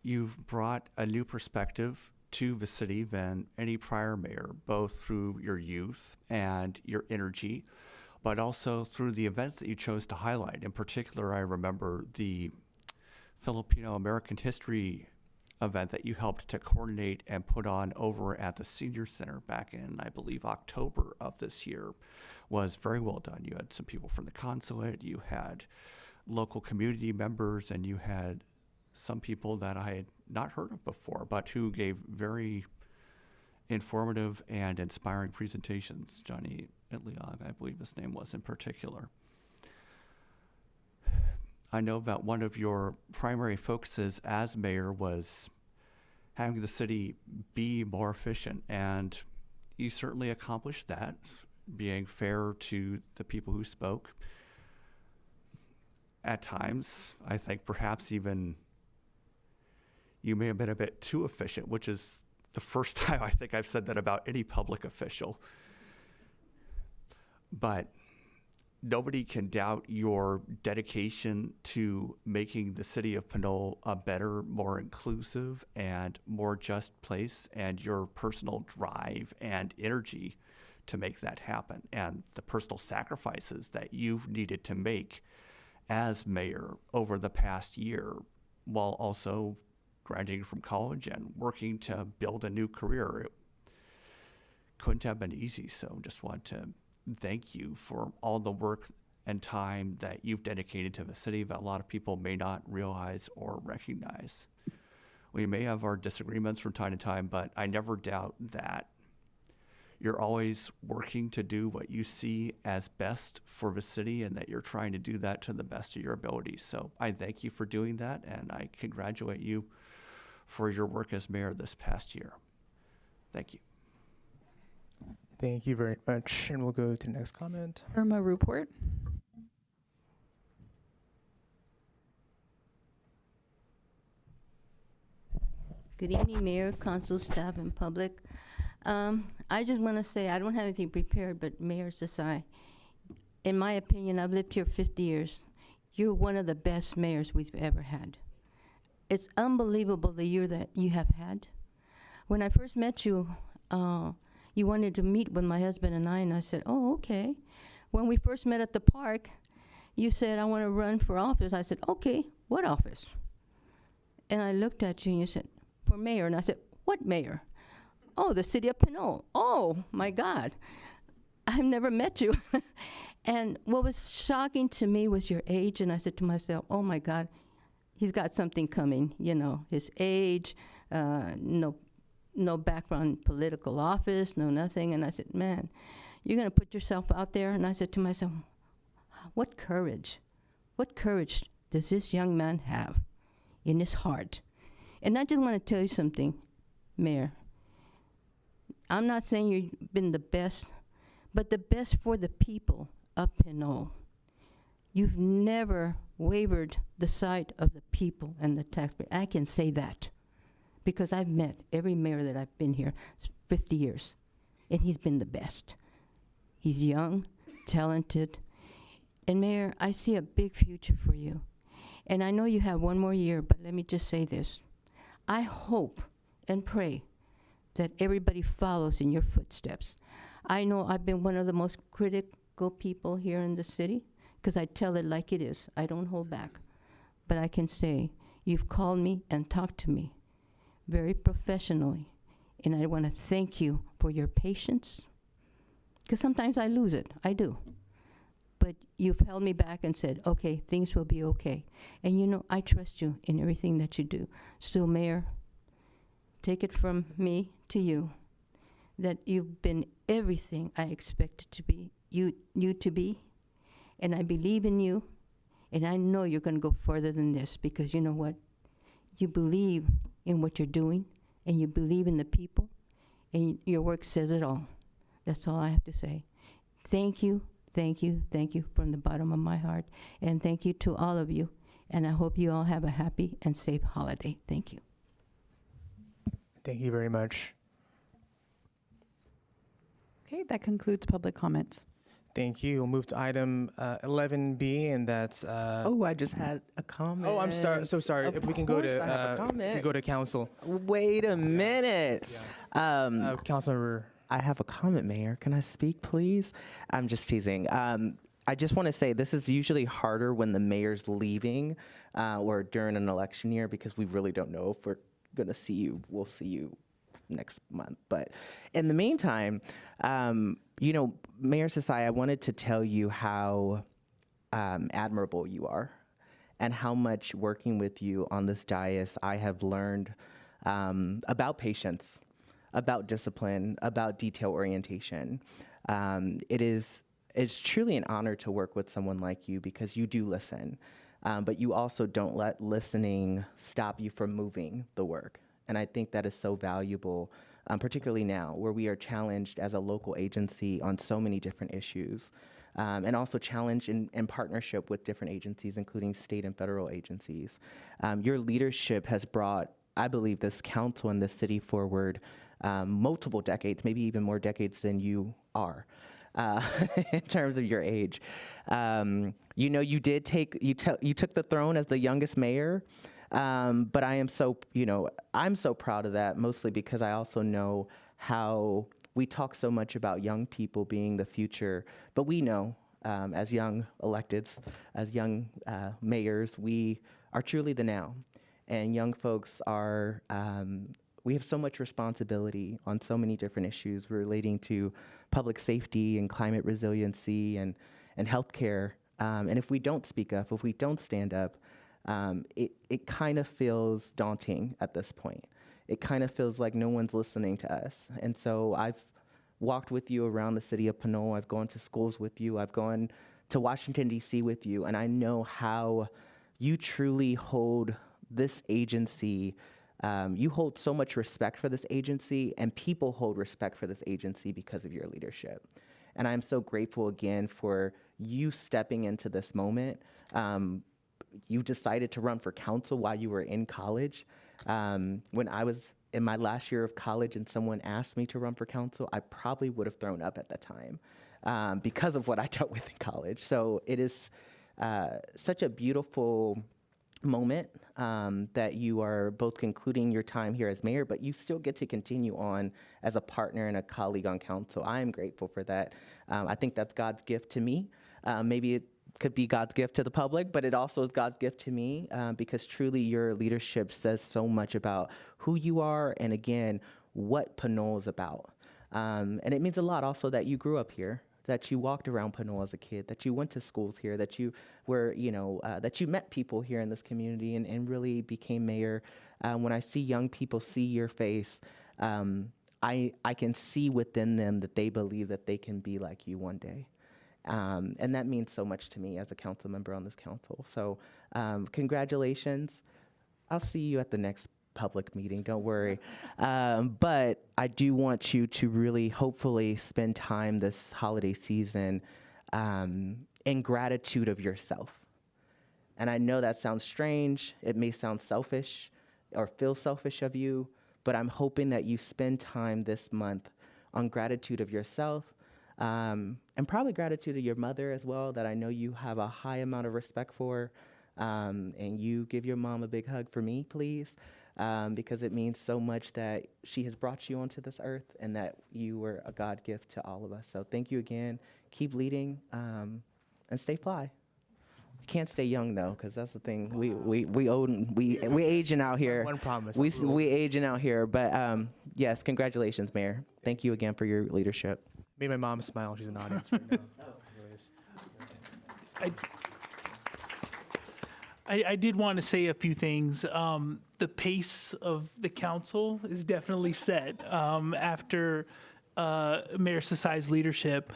You've brought a new perspective to the city than any prior mayor, both through your youth and your energy, but also through the events that you chose to highlight. In particular, I remember the Filipino-American history event that you helped to coordinate and put on over at the Senior Center back in, I believe, October of this year. Was very well done. You had some people from the consulate, you had local community members, and you had some people that I had not heard of before, but who gave very informative and inspiring presentations. Johnny Itliog, I believe his name was in particular. I know that one of your primary focuses as mayor was having the city be more efficient, and you certainly accomplished that, being fair to the people who spoke. At times, I think perhaps even you may have been a bit too efficient, which is the first time I think I've said that about any public official. But nobody can doubt your dedication to making the city of Pinole a better, more inclusive, and more just place, and your personal drive and energy to make that happen, and the personal sacrifices that you've needed to make as mayor over the past year, while also graduating from college and working to build a new career. It couldn't have been easy, so just want to thank you for all the work and time that you've dedicated to the city that a lot of people may not realize or recognize. We may have our disagreements from time to time, but I never doubt that you're always working to do what you see as best for the city, and that you're trying to do that to the best of your ability. So I thank you for doing that, and I congratulate you for your work as mayor this past year. Thank you. Thank you very much. And we'll go to the next comment. Irma Ruport. Good evening, Mayor, council, staff, and public. I just want to say, I don't have anything prepared, but Mayor Sassai, in my opinion, I've lived here 50 years. You're one of the best mayors we've ever had. It's unbelievable the year that you have had. When I first met you, you wanted to meet with my husband and I said, oh, okay. When we first met at the park, you said, I want to run for office. I said, okay, what office? And I looked at you and you said, for mayor. And I said, what mayor? Oh, the city of Pinole. Oh, my God. I've never met you. And what was shocking to me was your age. And I said to myself, oh, my God, he's got something coming. You know, his age, no background in political office, no nothing. And I said, man, you're going to put yourself out there? And I said to myself, what courage does this young man have in his heart? And I just want to tell you something, Mayor. I'm not saying you've been the best, but the best for the people of Pinole. You've never wavered the side of the people and the taxpayer. I can say that because I've met every mayor that I've been here 50 years, and he's been the best. He's young, talented, and Mayor, I see a big future for you. And I know you have one more year, but let me just say this. I hope and pray that everybody follows in your footsteps. I know I've been one of the most critical people here in the city because I tell it like it is. I don't hold back. But I can say you've called me and talked to me very professionally. And I want to thank you for your patience because sometimes I lose it. I do. But you've held me back and said, okay, things will be okay. And you know, I trust you in everything that you do. So, Mayor, take it from me to you. that you've been everything I expected to be, you to be, and I believe in you, and I know you're going to go further than this, because you know what? You believe in what you're doing, and you believe in the people, and your work says it all. That's all I have to say. Thank you, thank you, thank you from the bottom of my heart, and thank you to all of you, and I hope you all have a happy and safe holiday. Thank you. Thank you very much. Okay, that concludes public comments. Thank you. We'll move to item 11B, and that's. Oh, I just had a comment. Oh, I'm sorry. So sorry. Of If we can go course to I have a if we comment. go to council. Wait a minute. Councilmember. I have a comment, Mayor. Can I speak, please? I'm just teasing. I just want to say this is usually harder when the mayor's leaving or during an election year, because we really don't know if we're going to see you. We'll see you next month. But in the meantime, Mayor Sasai, I wanted to tell you how admirable you are, and how much working with you on this dais I have learned about patience, about discipline, about detail orientation. It's truly an honor to work with someone like you, because you do listen, but you also don't let listening stop you from moving the work. And I think that is so valuable, particularly now where we are challenged as a local agency on so many different issues, and also challenged in partnership with different agencies, including state and federal agencies. Your leadership has brought, I believe, this council and this city forward multiple decades, maybe even more decades than you are. In terms of your age, you did you took the throne as the youngest mayor, but I am I'm so proud of that, mostly because I also know how we talk so much about young people being the future, but we know as young electeds, as young mayors, we are truly the now, and young folks are. We have so much responsibility on so many different issues relating to public safety and climate resiliency and healthcare. And if we don't speak up, if we don't stand up, it kind of feels daunting at this point. It kind of feels like no one's listening to us. And so I've walked with you around the city of Pinole. I've gone to schools with you. I've gone to Washington, D.C. with you. And I know how you truly hold this agency. You hold so much respect for this agency, and people hold respect for this agency because of your leadership. And I'm so grateful again for you stepping into this moment. You decided to run for council while you were in college. When I was in my last year of college and someone asked me to run for council, I probably would have thrown up at the time because of what I dealt with in college. So it is such a beautiful moment that you are both concluding your time here as mayor, but you still get to continue on as a partner and a colleague on council. I am grateful for that. I think that's God's gift to me. Maybe it could be God's gift to the public, but it also is God's gift to me because truly your leadership says so much about who you are and, again, what Pinole is about. And it means a lot also that you grew up here, that you walked around Pinole as a kid, that you went to schools here, that you were, that you met people here in this community and really became mayor. When I see young people see your face, I can see within them that they believe that they can be like you one day. And that means so much to me as a council member on this council. So congratulations. I'll see you at the next public meeting, don't worry. But I do want you to really hopefully spend time this holiday season in gratitude of yourself. And I know that sounds strange. It may sound selfish or feel selfish of you, but I'm hoping that you spend time this month on gratitude of yourself and probably gratitude of your mother as well, that I know you have a high amount of respect for. And you give your mom a big hug for me, please. Because it means so much that she has brought you onto this earth and that you were a God gift to all of us. So thank you again. Keep leading and stay fly. You can't stay young though, because that's the thing. We aging out here. One promise. We aging out here. But yes, congratulations, Mayor. Thank you again for your leadership. Made my mom smile. She's in the audience right now. I did want to say a few things. The pace of the council is definitely set after Mayor Sasai's leadership.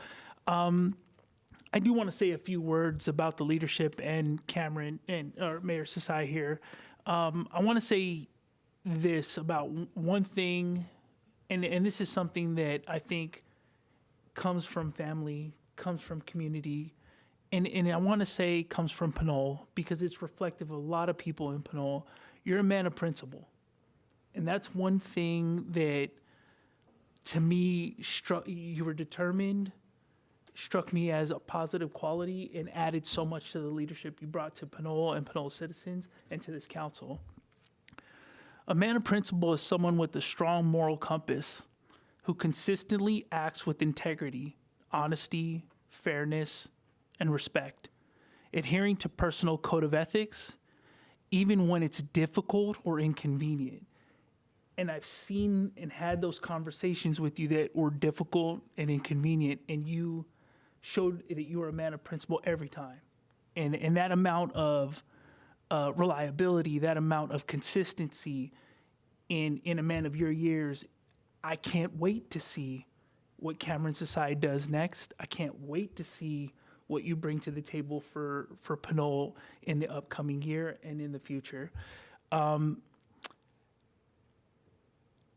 I do want to say a few words about the leadership and Cameron and Mayor Sasai here. I want to say this about one thing, and this is something that I think comes from family, comes from community, and I want to say comes from Pinole because it's reflective of a lot of people in Pinole. You're a man of principle. And that's one thing that, to me, you were determined, struck me as a positive quality, and added so much to the leadership you brought to Pinole and Pinole citizens and to this council. A man of principle is someone with a strong moral compass who consistently acts with integrity, honesty, fairness, and respect, adhering to personal code of ethics, even when it's difficult or inconvenient. And I've seen and had those conversations with you that were difficult and inconvenient, and you showed that you were a man of principle every time. And that amount of reliability, that amount of consistency in a man of your years, I can't wait to see what Cameron Society does next. I can't wait to see what you bring to the table for Pinole in the upcoming year and in the future.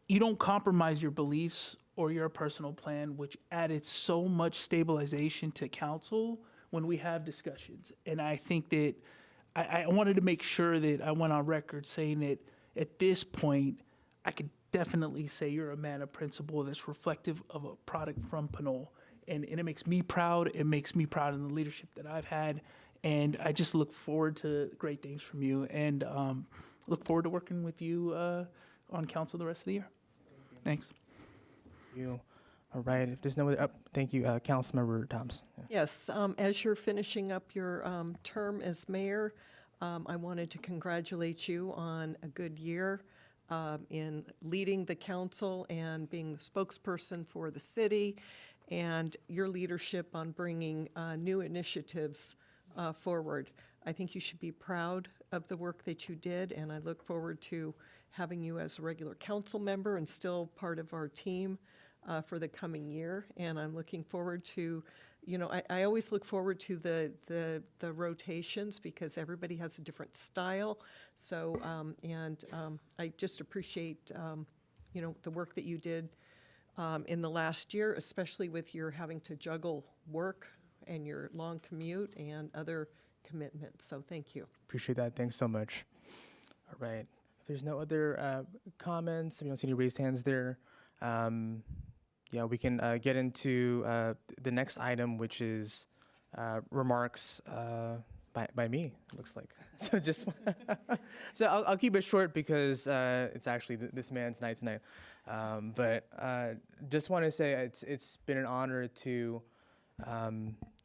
You don't compromise your beliefs or your personal plan, which added so much stabilization to council when we have discussions. And I think that I wanted to make sure that I went on record saying that at this point, I could definitely say you're a man of principle that's reflective of a product from Pinole. And it makes me proud. It makes me proud in the leadership that I've had. And I just look forward to great things from you, and look forward to working with you on council the rest of the year. Thanks. Thank you. All right. If there's no other, thank you, Councilmember Toms. Yes, as you're finishing up your term as mayor, I wanted to congratulate you on a good year in leading the council and being the spokesperson for the city, and your leadership on bringing new initiatives forward. I think you should be proud of the work that you did, and I look forward to having you as a regular council member and still part of our team for the coming year. And I'm looking forward to, I always look forward to the rotations because everybody has a different style. So, I just appreciate, the work that you did in the last year, especially with your having to juggle work and your long commute and other commitments. So thank you. Appreciate that. Thanks so much. All right. If there's no other comments, if you don't see any raised hands there, we can get into the next item, which is remarks by me, it looks like. So just, so I'll keep it short because it's actually this man's night tonight. But just want to say it's been an honor to,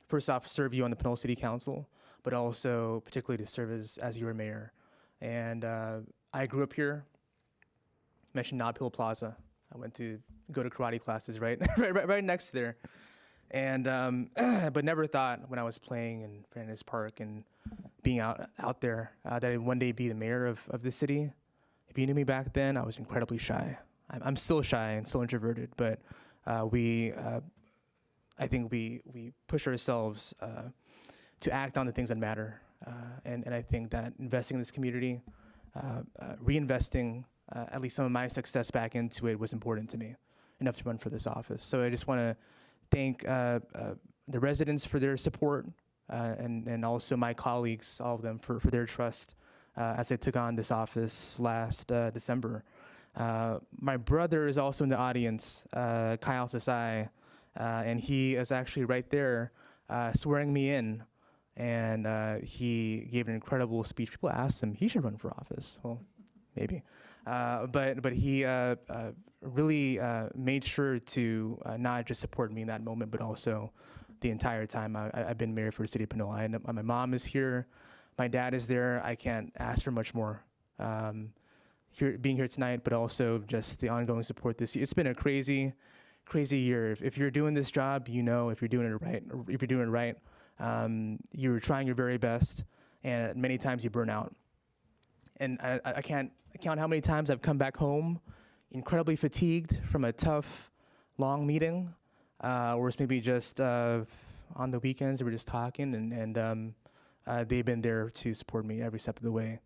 first off, serve you on the Pinole City Council, but also particularly to serve as your mayor. And I grew up here, mentioned Nob Hill Plaza. I went to go to karate classes right next to there. And, but never thought when I was playing in Fernandez Park and being out there that I'd one day be the mayor of the city. If you knew me back then, I was incredibly shy. I'm still shy and still introverted, but I think we push ourselves to act on the things that matter. And I think that investing in this community, reinvesting at least some of my success back into it was important to me, enough to run for this office. So I just want to thank the residents for their support and also my colleagues, all of them, for their trust as I took on this office last December. My brother is also in the audience, Kyle Sasai, and he is actually right there swearing me in. And he gave an incredible speech. People asked him, he should run for office. Well, maybe. But he really made sure to not just support me in that moment, but also the entire time I've been mayor for the city of Pinole. My mom is here. My dad is there. I can't ask for much more. Being here tonight, but also just the ongoing support this year. It's been a crazy year. If you're doing this job, if you're doing it right. If you're doing it right, you're trying your very best, and many times you burn out. And I can't count how many times I've come back home incredibly fatigued from a tough, long meeting, or it's maybe just on the weekends we're just talking, and they've been there to support me every step of the way.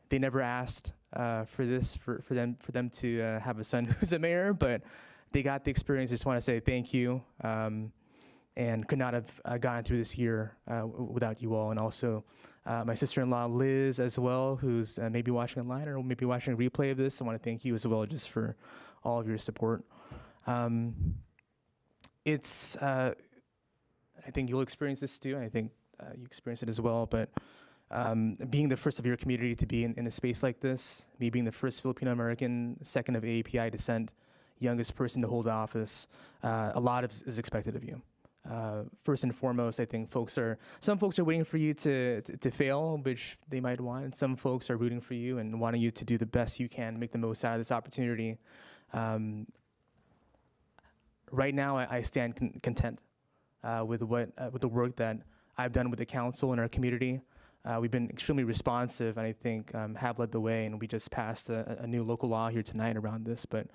They never asked for this for them to have a son who's a mayor, but they got the experience. Just want to say thank you, and could not have gotten through this year without you all, and also my sister-in-law Liz as well, who's maybe watching online or maybe watching a replay of this. I want to thank you as well just for all of your support. It's I think you'll experience this too, and I think you experience it as well, but being the first of your community to be in a space like this, me being the first Filipino American, second of AAPI descent, youngest person to hold office, a lot is expected of you. First and foremost, I think some folks are waiting for you to fail, which they might want, and some folks are rooting for you and wanting you to do the best you can, make the most out of this opportunity. Right now, I stand content with the work that I've done with the council and our community. We've been extremely responsive, and I think have led the way, and we just passed a new local law here tonight around this, but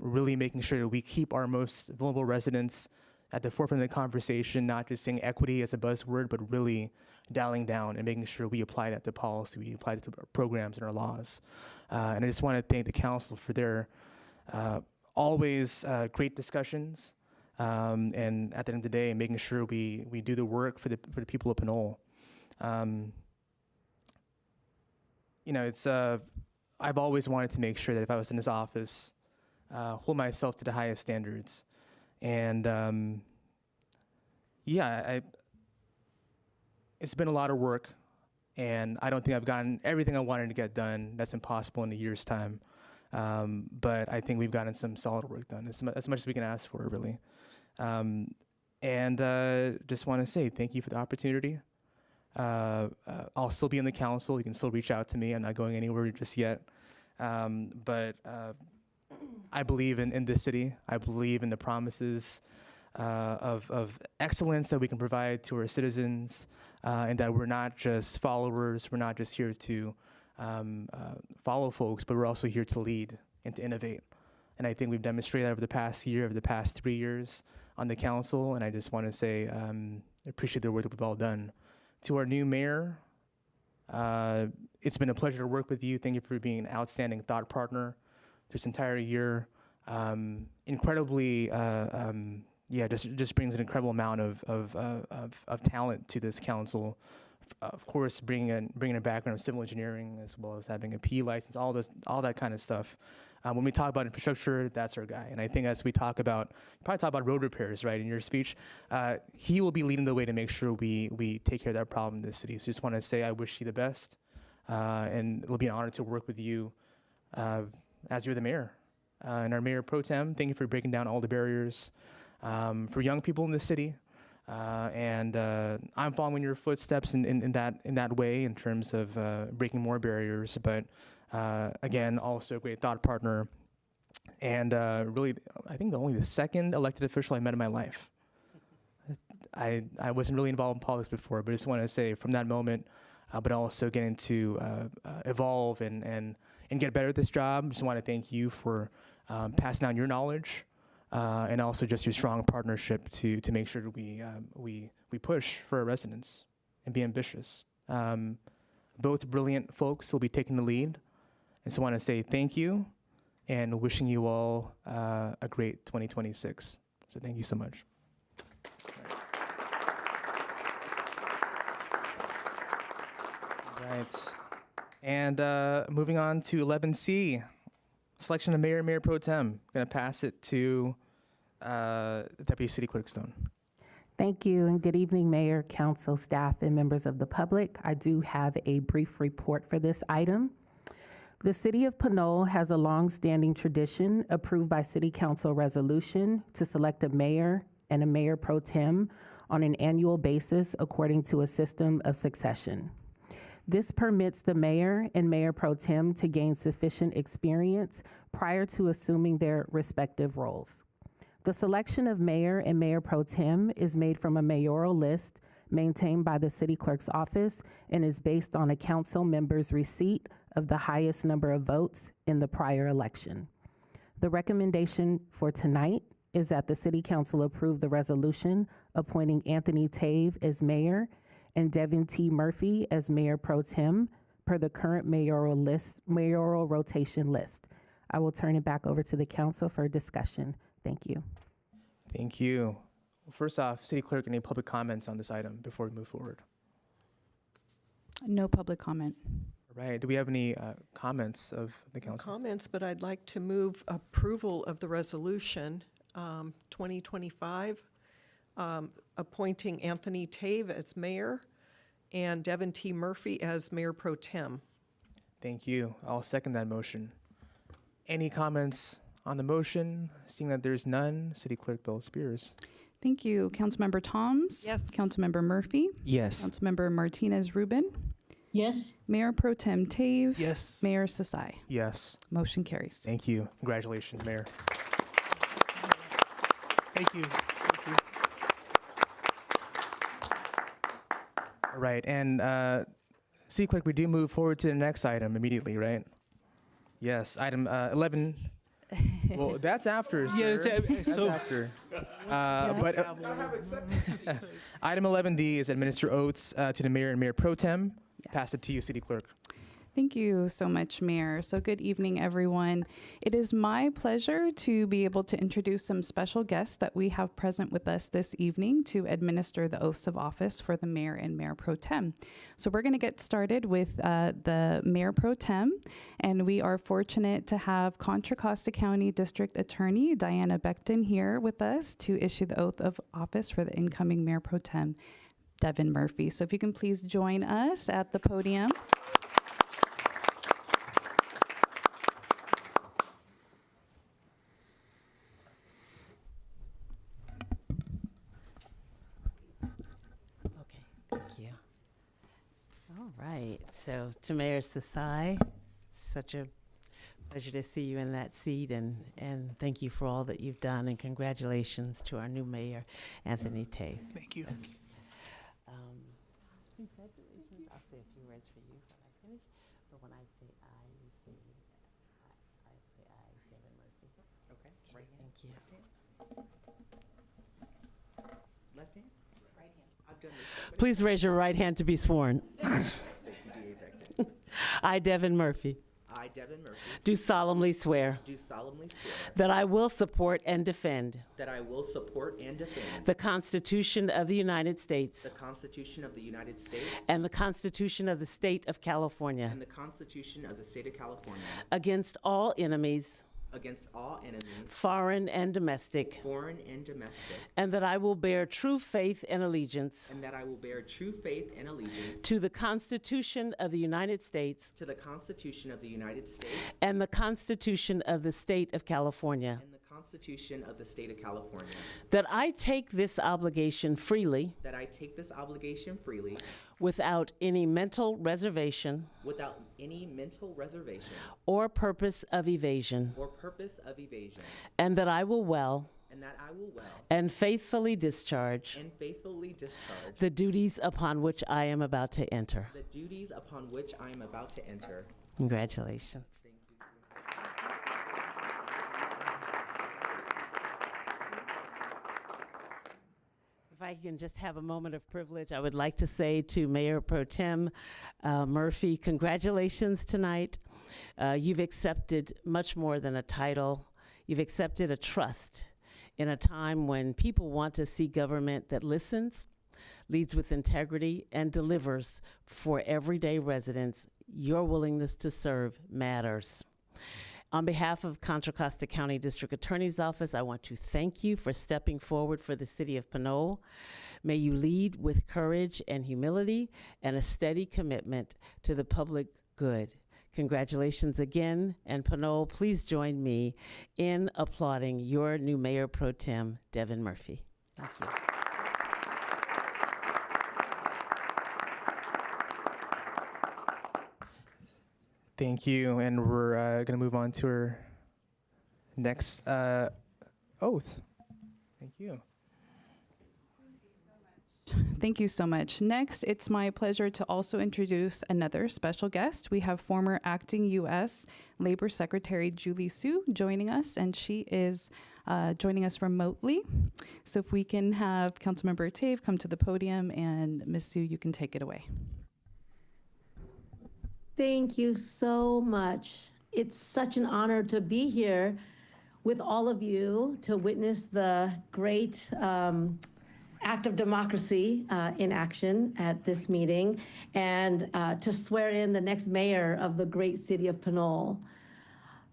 really making sure that we keep our most vulnerable residents at the forefront of the conversation, not just saying equity as a buzzword, but really dialing down and making sure we apply that to policy, we apply that to our programs and our laws. And I just want to thank the council for their always great discussions, and at the end of the day, making sure we do the work for the people of Pinole. It's I've always wanted to make sure that if I was in this office, hold myself to the highest standards. And it's been a lot of work, and I don't think I've gotten everything I wanted to get done. That's impossible in a year's time. But I think we've gotten some solid work done, as much as we can ask for, really. Just want to say thank you for the opportunity. I'll still be in the council. You can still reach out to me. I'm not going anywhere just yet. But I believe in this city. I believe in the promises of excellence that we can provide to our citizens, and that we're not just followers. We're not just here to follow folks, but we're also here to lead and to innovate. And I think we've demonstrated that over the past year, over the past 3 years on the council. And I just want to say I appreciate the work that we've all done. To our new mayor, it's been a pleasure to work with you. Thank you for being an outstanding thought partner this entire year. Incredibly, just brings an incredible amount of talent to this council. Of course, bringing a background of civil engineering, as well as having a PE license, all that kind of stuff. When we talk about infrastructure, that's our guy. And I think as we probably talk about road repairs, right, in your speech, he will be leading the way to make sure we take care of that problem in this city. So just want to say I wish you the best, and it'll be an honor to work with you as you're the mayor. And our mayor pro tem, thank you for breaking down all the barriers for young people in the city. And I'm following your footsteps in that way in terms of breaking more barriers. But again, also a great thought partner, and really, I think only the second elected official I met in my life. I wasn't really involved in politics before, but I just want to say from that moment, but also getting to evolve and get better at this job. Just want to thank you for passing down your knowledge. And also just your strong partnership to make sure that we push for our residents and be ambitious. Both brilliant folks will be taking the lead. And so I want to say thank you and wishing you all a great 2026. So thank you so much. All right. And moving on to 11C. Selection of mayor pro tem. I'm going to pass it to Deputy City Clerk Stone. Thank you, and good evening, Mayor, Council, staff, and members of the public. I do have a brief report for this item. The City of Pinole has a long-standing tradition approved by City Council resolution to select a mayor and a mayor pro tem on an annual basis according to a system of succession. This permits the mayor and mayor pro tem to gain sufficient experience prior to assuming their respective roles. The selection of mayor and mayor pro tem is made from a mayoral list maintained by the city clerk's office and is based on a council member's receipt of the highest number of votes in the prior election. The recommendation for tonight is that the City Council approve the resolution appointing Anthony Tave as mayor and Devin T. Murphy as mayor pro tem per the current mayoral rotation list. I will turn it back over to the council for discussion. Thank you. Thank you. Well, first off, City Clerk, any public comments on this item before we move forward? No public comment. All right. Do we have any comments of the council? Comments, but I'd like to move approval of the resolution 2025, appointing Anthony Tave as mayor and Devin T. Murphy as mayor pro tem. Thank you. I'll second that motion. Any comments on the motion? Seeing that there's none, City Clerk Bill Spears. Thank you. Councilmember Toms? Yes. Councilmember Murphy? Yes. Councilmember Martinez Rubin? Yes. Mayor Pro Tem Tave? Yes. Mayor Sasai? Yes. Motion carries. Thank you. Congratulations, Mayor. Thank you. Thank you. All right. And City Clerk, we do move forward to the next item immediately, right? Yes. Item 11. Well, that's after, sir. Yeah, That's so after. Item 11D is administer oaths to the mayor and mayor pro tem. Pass it to you, City Clerk. Thank you so much, Mayor. So good evening, everyone. It is my pleasure to be able to introduce some special guests that we have present with us this evening to administer the oaths of office for the mayor and mayor pro tem. So we're going to get started with the mayor pro tem, and we are fortunate to have Contra Costa County District Attorney Diana Becton here with us to issue the oath of office for the incoming mayor pro tem, Devin Murphy. So if you can please join us at the podium. Thank you. All right. So to Mayor Sasai, such a pleasure to see you in that seat, and thank you for all that you've done, and congratulations to our new mayor, Anthony Tave. thank you. Congratulations. I'll say a few words for you when I finish, but when I say I, you say I say I, Devin Murphy. Okay. Right. Thank you. Left hand? Right hand. I've done this. Please raise your right hand to be sworn. I, Devin Murphy, I, Devin Murphy, do solemnly swear do solemnly swear that I will support and defend that I will support and defend the Constitution of the United States the Constitution of the United States and the Constitution of the State of California and the Constitution of the State of California against all enemies, against all enemies, foreign and domestic, foreign and domestic, and that I will bear true faith and allegiance and that I will bear true faith and allegiance to the Constitution of the United States to the Constitution of the United States and the Constitution of the State of California, and the Constitution of the State of California, that I take this obligation freely that I take this obligation freely without any mental reservation without any mental reservation or purpose of evasion, or purpose of evasion, and that I will well and that I will well and faithfully discharge and faithfully discharge the duties upon which I am about to enter. the duties upon which I am about to enter. Congratulations. Thank you. If I can just have a moment of privilege, I would like to say to Mayor Pro Tem Murphy, congratulations tonight. You've accepted much more than a title. You've accepted a trust in a time when people want to see government that listens, leads with integrity, and delivers for everyday residents. Your willingness to serve matters. On behalf of Contra Costa County District Attorney's Office, I want to thank you for stepping forward for the city of Pinole. May you lead with courage and humility and a steady commitment to the public good. Congratulations again, and Pinole, please join me in applauding your new Mayor Pro Tem, Devin Murphy. Thank you. Thank you. And we're going to move on to our next oath. Thank you. Thank you so much. Next, it's my pleasure to also introduce another special guest. We have former acting U.S. Labor Secretary Julie Su joining us, and she is joining us remotely. So if we can have Councilmember Tave come to the podium, and Ms. Sue, you can take it away. Thank you so much. It's such an honor to be here with all of you to witness the great act of democracy in action at this meeting, and to swear in the next mayor of the great city of Pinole.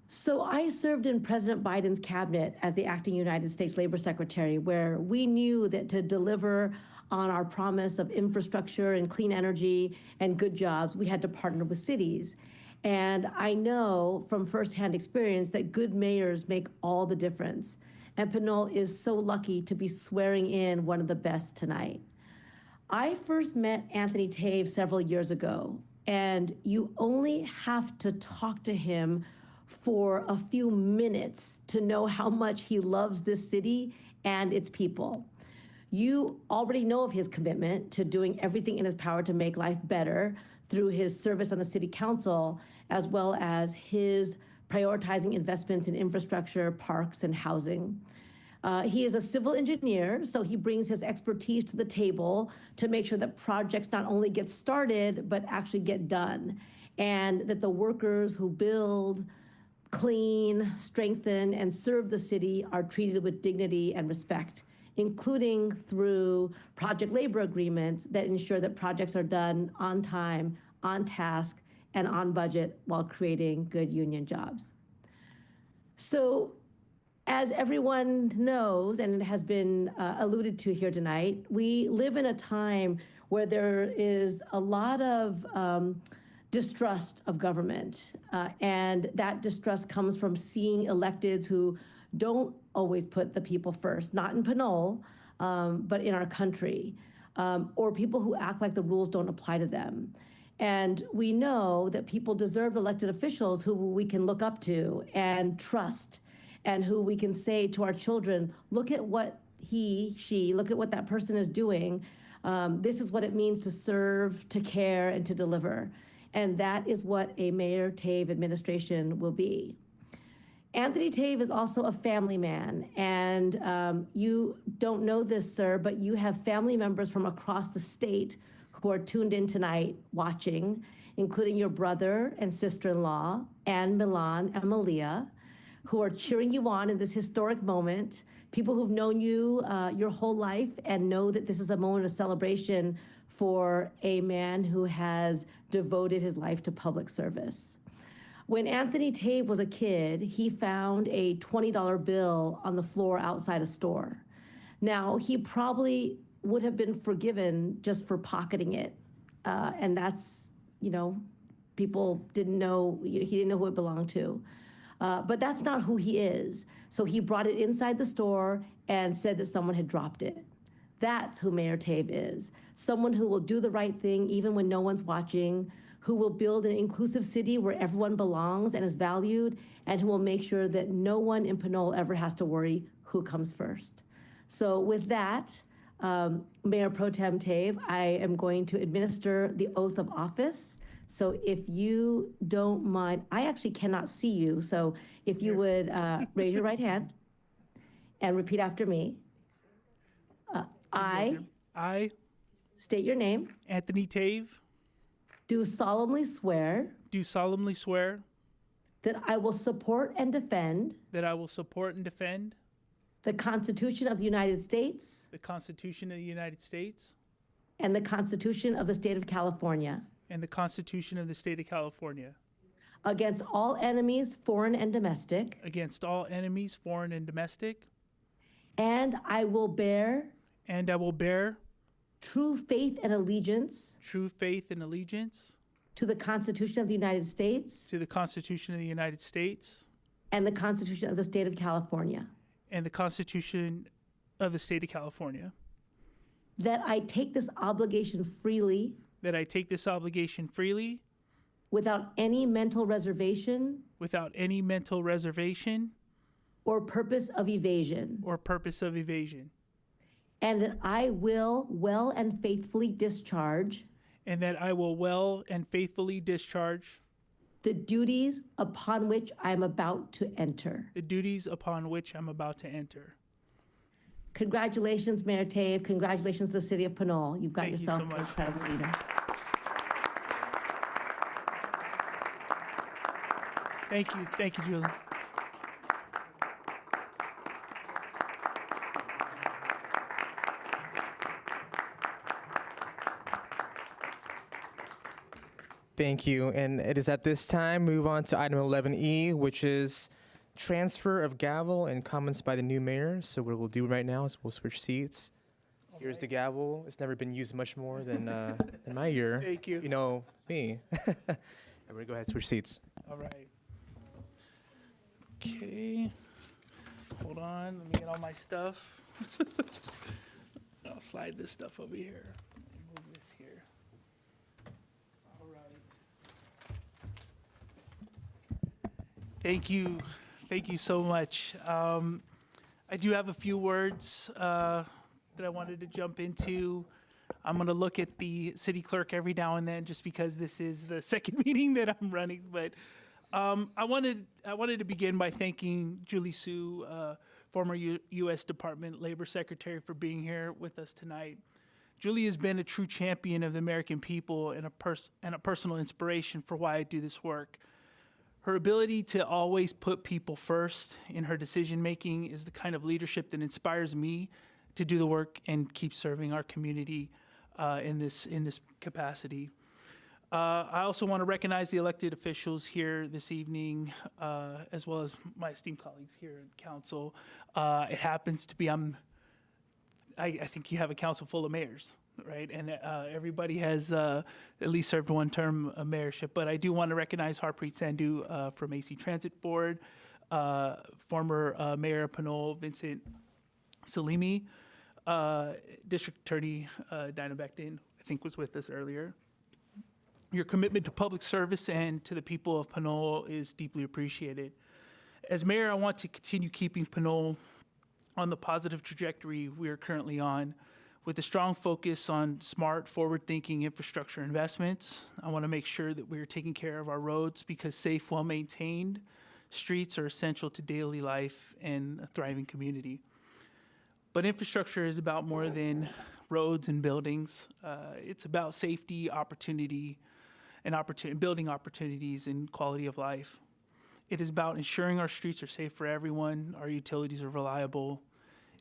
So I served in President Biden's cabinet as the acting United States Labor Secretary, where we knew that to deliver on our promise of infrastructure and clean energy and good jobs, we had to partner with cities. And I know from firsthand experience that good mayors make all the difference. And Pinole is so lucky to be swearing in one of the best tonight. I first met Anthony Tave several years ago, and you only have to talk to him for a few minutes to know how much he loves this city and its people. You already know of his commitment to doing everything in his power to make life better through his service on the city council, as well as his prioritizing investments in infrastructure, parks, and housing. He is a civil engineer, so he brings his expertise to the table to make sure that projects not only get started, but actually get done, and that the workers who build, clean, strengthen, and serve the city are treated with dignity and respect, including through project labor agreements that ensure that projects are done on time, on task, and on budget while creating good union jobs. So, as everyone knows, and it has been alluded to here tonight, we live in a time where there is a lot of distrust of government, and that distrust comes from seeing electeds who don't always put the people first, not in Pinole, but in our country, or people who act like the rules don't apply to them. And we know that people deserve elected officials who we can look up to and trust, and who we can say to our children, look at what look at what that person is doing. This is what it means to serve, to care, and to deliver. And that is what a Mayor Tave administration will be. Anthony Tave is also a family man, and you don't know this, sir, but you have family members from across the state who are tuned in tonight watching, including your brother and sister-in-law, Anne, Milan, and Malia, who are cheering you on in this historic moment, people who've known you your whole life and know that this is a moment of celebration for a man who has devoted his life to public service. When Anthony Tave was a kid, he found a $20 bill on the floor outside a store. Now, he probably would have been forgiven just for pocketing it. And that's, people didn't know, he didn't know who it belonged to. But that's not who he is. So he brought it inside the store and said that someone had dropped it. That's who Mayor Tave is. Someone who will do the right thing even when no one's watching, who will build an inclusive city where everyone belongs and is valued, and who will make sure that no one in Pinole ever has to worry who comes first. So with that, Mayor Pro Tem Tave, I am going to administer the oath of office. So if you don't mind, I actually cannot see you, so if you would raise your right hand and repeat after me. I state your name. Anthony Tave. Do solemnly swear. Do solemnly swear. That I will support and defend. That I will support and defend. The Constitution of the United States. The Constitution of the United States. And the Constitution of the State of California. And the Constitution of the State of California. Against all enemies, foreign and domestic. Against all enemies, foreign and domestic. And I will bear. And I will bear. True faith and allegiance. True faith and allegiance. To the Constitution of the United States. To the Constitution of the United States. And the Constitution of the State of California. And the Constitution of the State of California. That I take this obligation freely. That I take this obligation freely. Without any mental reservation. Without any mental reservation. Or purpose of evasion. Or purpose of evasion. And that I will well and faithfully discharge. And that I will well and faithfully discharge. the duties upon which I am about to enter. the duties upon which I'm about to enter. Congratulations, Mayor Tave. Congratulations to the city of Pinole. You've got Thank you yourself so an much. incredible leader. Thank you, Julie. Thank you. And it is at this time, move on to item 11E, which is transfer of gavel and comments by the new mayor. So what we'll do right now is we'll switch seats. Here's the gavel. It's never been used much more than in my year. Thank you. You know me. Everybody go ahead, switch seats. All right. Okay. Hold on. Let me get all my stuff. I'll slide this stuff over here and move this here. All right. Thank you. Thank you so much. I do have a few words that I wanted to jump into. I'm going to look at the city clerk every now and then just because this is the second meeting that I'm running. But I wanted to begin by thanking Julie Sue, former U.S. Department of Labor Secretary, for being here with us tonight. Julie has been a true champion of the American people and a personal inspiration for why I do this work. Her ability to always put people first in her decision-making is the kind of leadership that inspires me to do the work and keep serving our community in this capacity. I also want to recognize the elected officials here this evening, as well as my esteemed colleagues here in council. It happens to be I think you have a council full of mayors, right? And everybody has at least served one term of mayorship. But I do want to recognize Harpreet Sandhu from AC Transit Board, former Mayor of Pinole, Vincent Salimi, District Attorney Dinah Becton, I think was with us earlier. Your commitment to public service and to the people of Pinole is deeply appreciated. As mayor, I want to continue keeping Pinole on the positive trajectory we are currently on, with a strong focus on smart, forward-thinking infrastructure investments. I want to make sure that we are taking care of our roads because safe, well-maintained streets are essential to daily life and a thriving community. But infrastructure is about more than roads and buildings. It's about safety, opportunity, and building opportunities and quality of life. It is about ensuring our streets are safe for everyone, our utilities are reliable,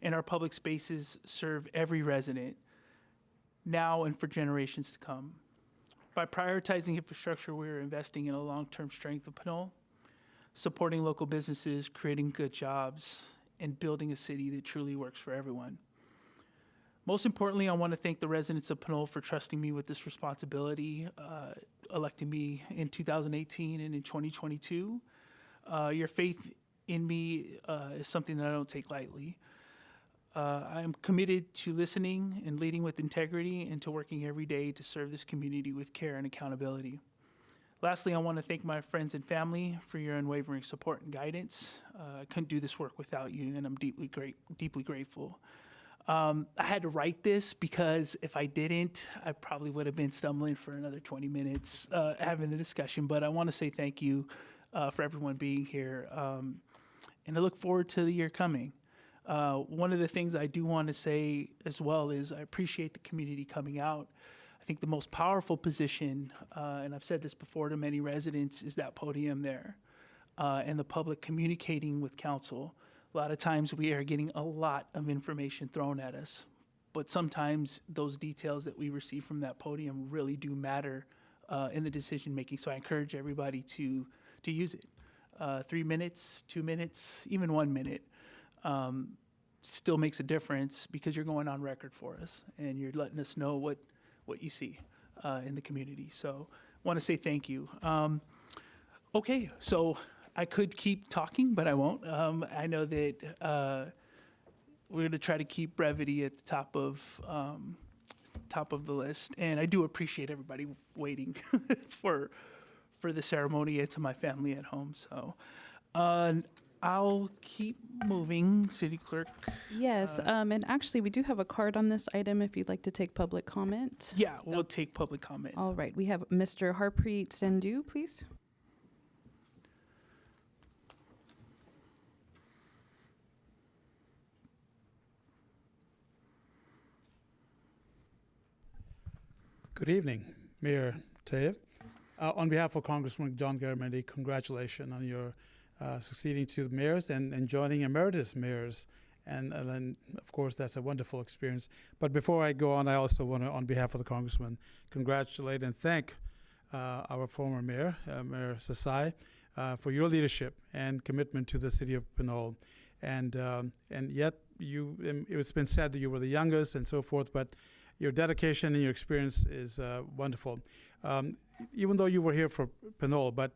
and our public spaces serve every resident now and for generations to come. By prioritizing infrastructure, we're investing in a long-term strength of Pinole, supporting local businesses, creating good jobs, and building a city that truly works for everyone. Most importantly, I want to thank the residents of Pinole for trusting me with this responsibility, electing me in 2018 and in 2022. Your faith in me is something that I don't take lightly. I am committed to listening and leading with integrity and to working every day to serve this community with care and accountability. Lastly, I want to thank my friends and family for your unwavering support and guidance. I couldn't do this work without you, and I'm deeply grateful. I had to write this because if I didn't, I probably would have been stumbling for another 20 minutes having the discussion. But I want to say thank you for everyone being here, and I look forward to the year coming. One of the things I do want to say as well is I appreciate the community coming out. I think the most powerful position, and I've said this before to many residents, is that podium there and the public communicating with council. A lot of times we are getting a lot of information thrown at us, but sometimes those details that we receive from that podium really do matter in the decision making. So I encourage everybody to use it. 3 minutes, 2 minutes, even 1 minute still makes a difference because you're going on record for us and you're letting us know what you see in the community. So I want to say thank you. Okay, so I could keep talking, but I won't. I know that we're going to try to keep brevity at the top of the list, and I do appreciate everybody waiting for the ceremony and to my family at home. So I'll keep moving, City Clerk. Yes, and actually, we do have a card on this item if you'd like to take public comment. Yeah, we'll take public comment. All right, we have Mr. Harpreet Sandhu, please. Good evening, Mayor Tayev. On behalf of Congressman John Garamendi, congratulations on your succeeding to the mayors and joining emeritus mayors. And then, of course, that's a wonderful experience. But before I go on, I also want to, on behalf of the Congressman, congratulate and thank our former mayor, Mayor Sasai, for your leadership and commitment to the city of Pinole. And yet, it's been said that you were the youngest and so forth, but your dedication and your experience is wonderful. Even though you were here for Pinole, but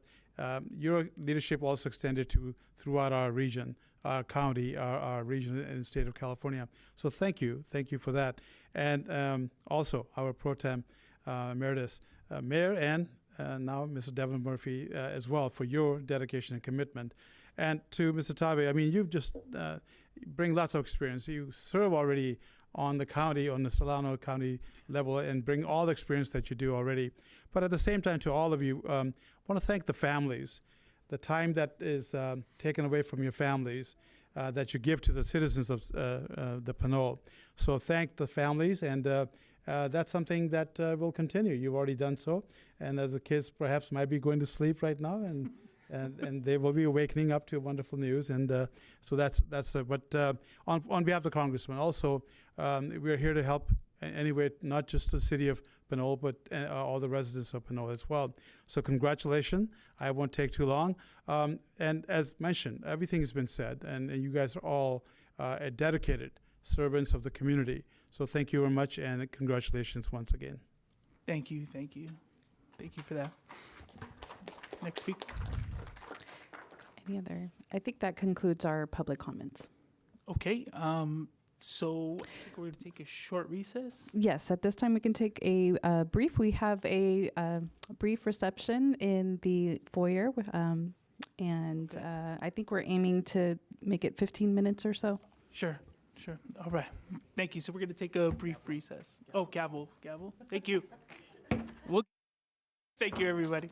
your leadership also extended to throughout our region, our county, our region in the state of California. So thank you for that. And also our pro tem emeritus mayor and now Mr. Devin Murphy as well for your dedication and commitment. And to Mr. Tabe, I mean, you just bring lots of experience. You serve already on the county, on the Solano County level, and bring all the experience that you do already. But at the same time, to all of you, I want to thank the families, the time that is taken away from your families that you give to the citizens of the Pinole. So thank the families, and that's something that will continue. You've already done so, and the kids perhaps might be going to sleep right now, and they will be awakening up to wonderful news. And so that's but on behalf of the Congressman, also we're here to help anyway, not just the city of Pinole, but all the residents of Pinole as well. So congratulations. I won't take too long. And as mentioned, everything has been said, and you guys are all dedicated servants of the community. So thank you very much, and congratulations once again. Thank you for that. Next speaker. Any other? I think that concludes our public comments. Okay, so I think we're going to take a short recess. Yes, at this time we can take a brief. We have a brief reception in the foyer, and I think we're aiming to make it 15 minutes or so. Sure. All right. Thank you. So we're going to take a brief recess. Oh, gavel. Thank you. Thank you, everybody.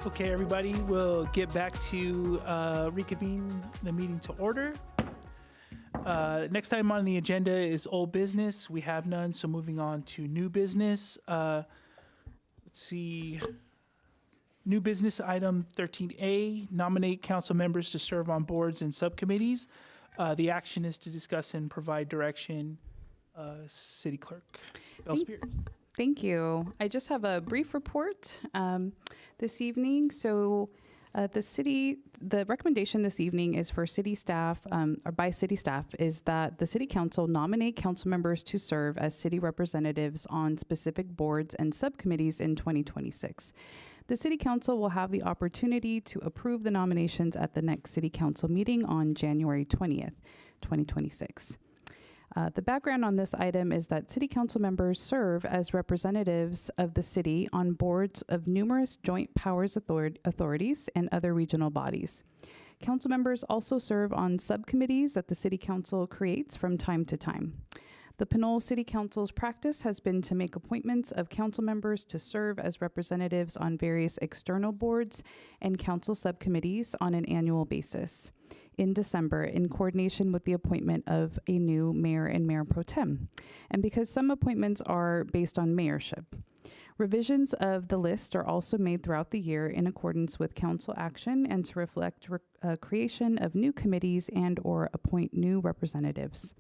Okay, everybody, we'll get back to reconvene the meeting to order. Next item on the agenda is old business. We have none, so moving on to new business. Let's see. New business item 13A, nominate council members to serve on boards and subcommittees. The action is to discuss and provide direction. City Clerk Bell Spears. Thank you. I just have a brief report this evening. So the recommendation this evening is for city staff, or by city staff, is that the city council nominate council members to serve as city representatives on specific boards and subcommittees in 2026. The city council will have the opportunity to approve the nominations at the next city council meeting on January 20th, 2026. The background on this item is that city council members serve as representatives of the city on boards of numerous joint powers authorities and other regional bodies. Council members also serve on subcommittees that the city council creates from time to time. The Pinole City Council's practice has been to make appointments of council members to serve as representatives on various external boards and council subcommittees on an annual basis in December in coordination with the appointment of a new mayor and mayor pro tem, and because some appointments are based on mayorship. Revisions of the list are also made throughout the year in accordance with council action and to reflect creation of new committees and or appoint new representatives.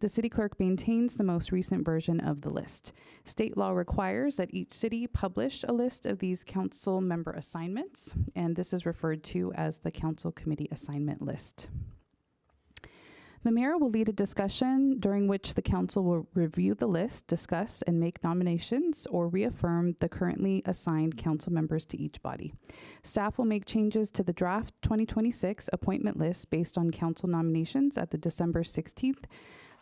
The city clerk maintains the most recent version of the list. State law requires that each city publish a list of these council member assignments, and this is referred to as the council committee assignment list. The mayor will lead a discussion during which the council will review the list, discuss and make nominations, or reaffirm the currently assigned council members to each body. Staff will make changes to the draft 2026 appointment list based on council nominations at the December 16th,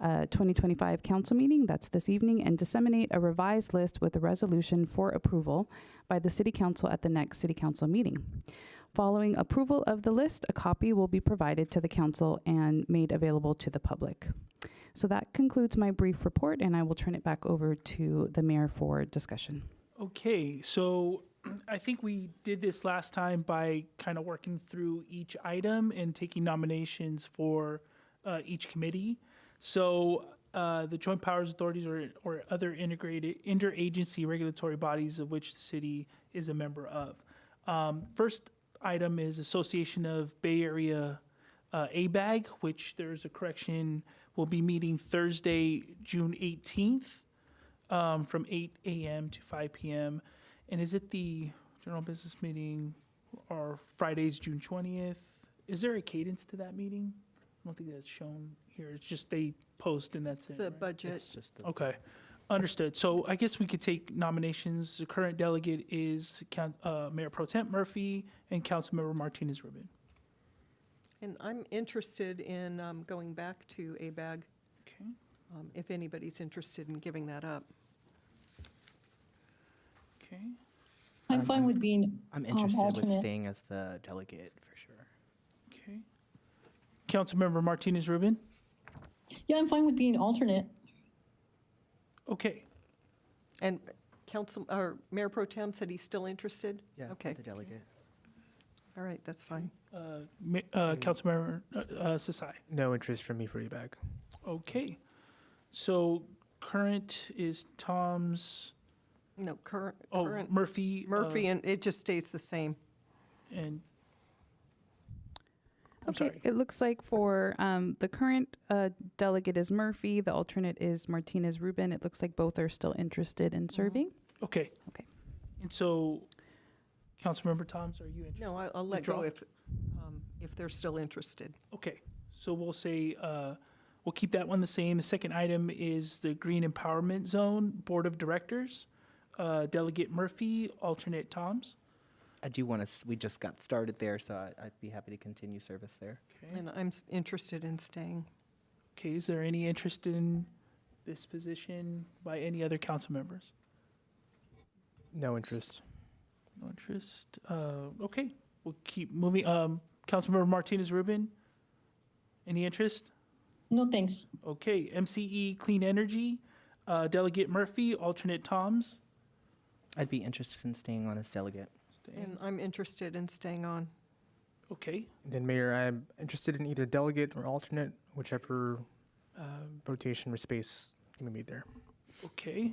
2025 council meeting, that's this evening, and disseminate a revised list with a resolution for approval by the city council at the next city council meeting. Following approval of the list, a copy will be provided to the council and made available to the public. So that concludes my brief report, and I will turn it back over to the mayor for discussion. Okay, so I think we did this last time by kind of working through each item and taking nominations for each committee. So the joint powers authorities or other integrated interagency regulatory bodies of which the city is a member of. First item is Association of Bay Area ABAG, which there's a correction, will be meeting Thursday, June 18th from 8 a.m. to 5 p.m. And is it the general business meeting or Fridays, June 20th? Is there a cadence to that meeting? I don't think that's shown here. It's just they post and that's It's it. the Right? budget. Okay, understood. So I guess we could take nominations. The current delegate is Mayor Pro Tem Murphy and Councilmember Martinez Rubin. And I'm interested in going back to ABAG. Okay. If anybody's interested in giving that up. Okay. I'm fine with being I'm interested with alternate. staying as the delegate for sure. Okay. Councilmember Martinez Rubin. Yeah, I'm fine with being alternate. Okay. And Mayor Pro Tem said he's still interested? Yeah, Okay. the delegate. All right, that's fine. Councilmember Sasai. No interest from me for EBAG. Okay. So current is Tom's. No, current. Murphy. And it just stays the same. And Okay, it looks like for the current delegate is Murphy, the alternate is Martinez Rubin. It looks like both are still interested in serving. Okay. Okay. And so, Councilmember Toms, are you interested? No, I'll let go Withdraw? if they're still interested. Okay. So we'll say we'll keep that one the same. The second item is the Green Empowerment Zone Board of Directors. Delegate Murphy, alternate Toms. I do want to, we just got started there, so I'd be happy to continue service there. Okay. And I'm interested in staying. Okay, is there any interest in this position by any other council members? No interest. No interest. Okay, we'll keep moving. Councilmember Martinez Rubin, any interest? No, thanks. Okay, MCE Clean Energy, Delegate Murphy, alternate Toms. I'd be interested in staying on as delegate. And I'm interested in staying on. Okay. And then Mayor, I'm interested in either delegate or alternate, whichever rotation or space can be made there. Okay.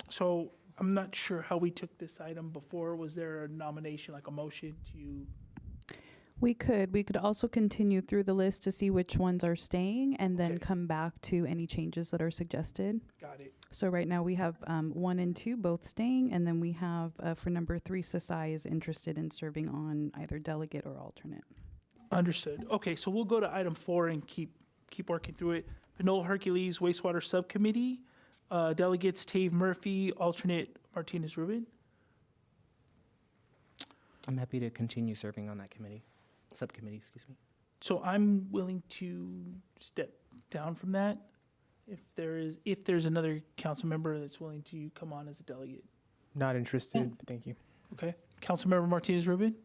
So I'm not sure how we took this item before. Was there a nomination, like a motion to? We could also continue through the list to see which ones are staying and then come back to any changes that are suggested. Got it. So right now we have 1 and 2 both staying, and then we have for number 3, Sasai is interested in serving on either delegate or alternate. Understood. Okay, so we'll go to item 4 and keep working through it. Pinole Hercules Wastewater Subcommittee, delegates Tave Murphy, alternate Martinez Rubin. I'm happy to continue serving on that subcommittee, excuse me. So I'm willing to step down from that if there's another council member that's willing to come on as a delegate. Not interested, but thank you. Okay. Councilmember Martinez Rubin?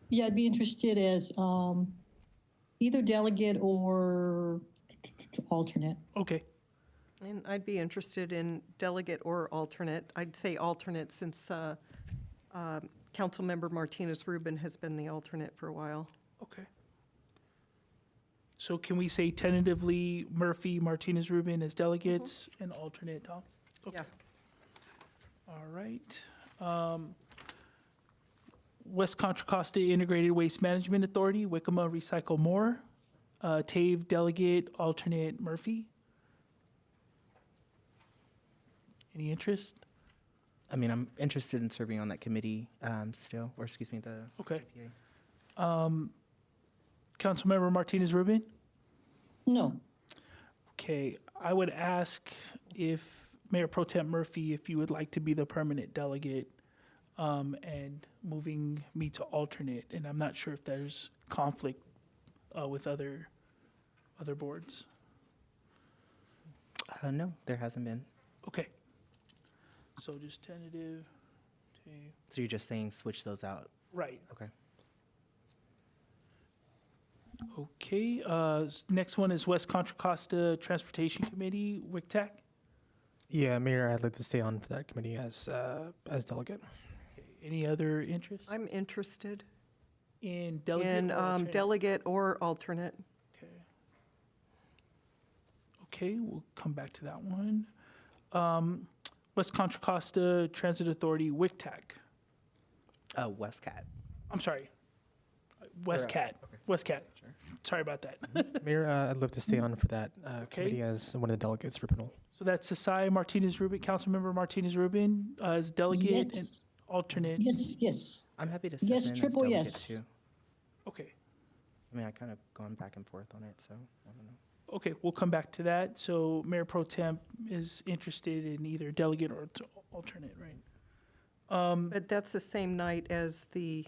Yeah, I'd be interested as either delegate or alternate. Okay. And I'd be interested in delegate or alternate. I'd say alternate since Councilmember Martinez Rubin has been the alternate for a while. Okay. So can we say tentatively Murphy, Martinez Rubin as delegates and alternate Tom? Okay. Yeah. All right. West Contra Costa Integrated Waste Management Authority, Wickama Recycle More, Tave delegate, alternate Murphy. Any interest? I mean, I'm interested in serving on that committee still, or excuse me, the Okay. GPA. Councilmember Martinez Rubin? No. Okay, I would ask if Mayor Pro Tem Murphy, if you would like to be the permanent delegate and moving me to alternate. And I'm not sure if there's conflict with other boards. No, there hasn't been. Okay. So just tentative. Okay. So you're just saying switch those out? Right. Okay. Okay, next one is West Contra Costa Transportation Committee, WICTAC. Yeah, Mayor, I'd like to stay on for that committee as delegate. Okay. Any other interest? I'm interested In delegate in or alternate? delegate or alternate. Okay. Okay, we'll come back to that one. West Contra Costa Transit Authority, WICTAC. WestCat. I'm sorry. WestCat. WestCat. Sorry about that. Mayor, I'd love to stay on for that committee as one of the delegates for Pinole. So that's Sasai Martinez Rubin, Councilmember Martinez Rubin as delegate Yes. and alternate. Yes. I'm happy to sit Yes, in as triple delegate yes. too. Okay. I mean, I kind of gone back and forth on it, so I don't know. Okay, we'll come back to that. So Mayor Pro Temp is interested in either delegate or alternate, right? But that's the same night as the,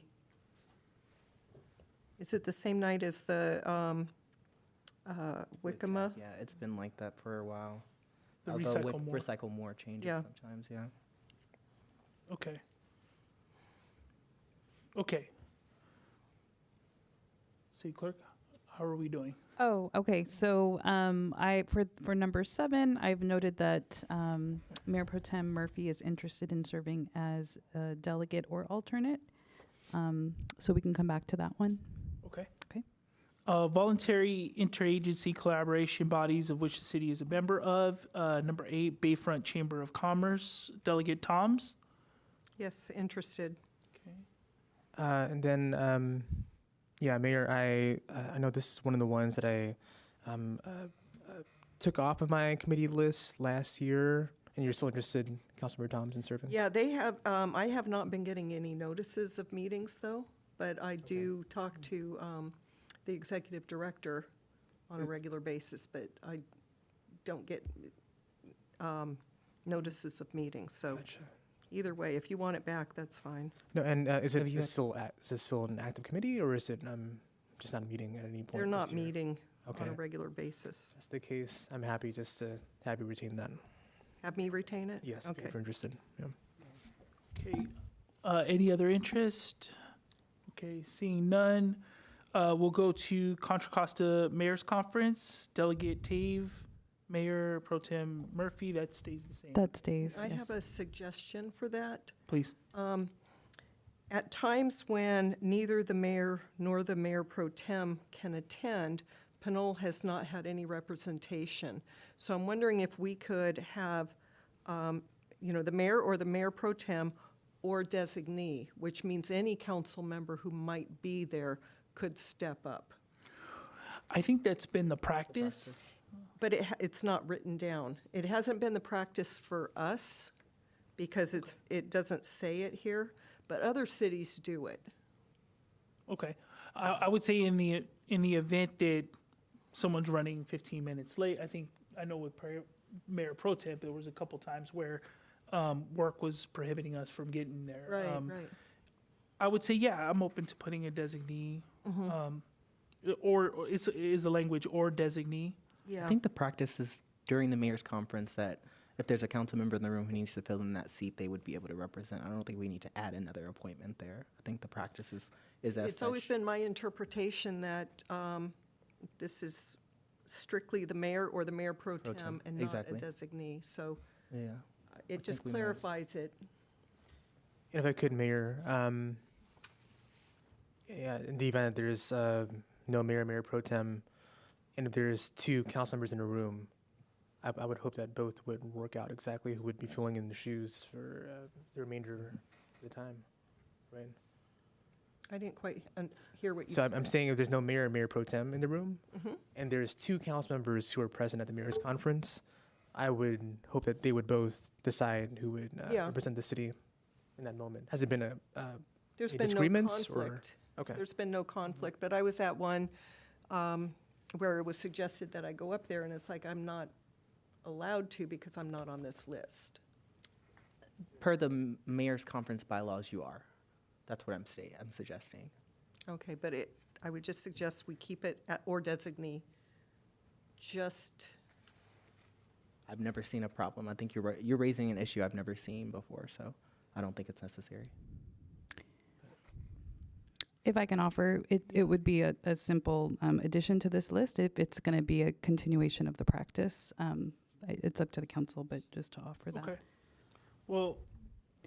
is it the same night as the Wickama? Yeah, it's been like that for a while. The Although Recycle More. Recycle More changes Yeah. sometimes, yeah. Okay. Okay. City Clerk, how are we doing? Oh, okay. So for number 7, I've noted that Mayor Pro Tem Murphy is interested in serving as a delegate or alternate. So we can come back to that one. Okay. Okay. Voluntary interagency collaboration bodies of which the city is a member of. Number 8, Bayfront Chamber of Commerce, Delegate Toms. Yes, interested. Okay. And then, yeah, Mayor, I know this is one of the ones that I took off of my committee list last year, and you're still interested, Councilmember Toms, in serving? Yeah, they have, I have not been getting any notices of meetings, though, but I do talk to the executive director on a regular basis, but I don't get notices of meetings, so either way, if you want it back, that's fine. No, and is it still an active committee, or is it just not meeting at any point? They're not this year? meeting Okay. on a regular basis. That's the case. I'm happy just to have you retain that. Have me retain it? Yes, Okay. if you're interested. Yeah. Okay. Any other interest? Okay, seeing none. We'll go to Contra Costa Mayor's Conference. Delegate Tave, Mayor Pro Tem Murphy, that stays the same. That stays. I yes. have a suggestion for that. Please. At times when neither the mayor nor the mayor pro tem can attend, Pinole has not had any representation. So I'm wondering if we could have, the mayor or the mayor pro tem or designee, which means any council member who might be there could step up. I think that's been the practice. But it's not written down. It hasn't been the practice for us because it doesn't say it here, but other cities do it. Okay. I would say in the event that someone's running 15 minutes late, I know with Mayor Pro Temp, there was a couple times where work was prohibiting us from getting there. Right. I would say, yeah, I'm open to putting a designee, or is the language or designee. Yeah. I think the practice is during the mayor's conference that if there's a council member in the room who needs to fill in that seat, they would be able to represent. I don't think we need to add another appointment there. I think the practice is as It's such. always been my interpretation that this is strictly the mayor or the mayor pro tem and not Exactly. a designee. So Yeah. it just think we might. clarifies it. And if I could, Mayor, in the event that there's no mayor pro tem, and if there's two council members in a room, I would hope that both would work out exactly who would be filling in the shoes for the remainder of the time, right? I didn't quite hear what you So said. I'm saying if there's no mayor pro tem in the room, Mhm. and there's two council members who are present at the mayor's conference, I would hope that they would both decide who would Yeah. represent the city in that moment. Has it been There's any been no disagreements or- conflict. Okay. There's been no conflict, but I was at one where it was suggested that I go up there, and it's like I'm not allowed to because I'm not on this list. Per the mayor's conference bylaws, you are. That's what I'm suggesting. Okay, but I would just suggest we keep it at or designee. I've never seen a problem. I think you're raising an issue I've never seen before, so I don't think it's necessary. If I can offer, it would be a simple addition to this list if it's going to be a continuation of the practice. It's up to the council, but just to offer that. Okay. Well,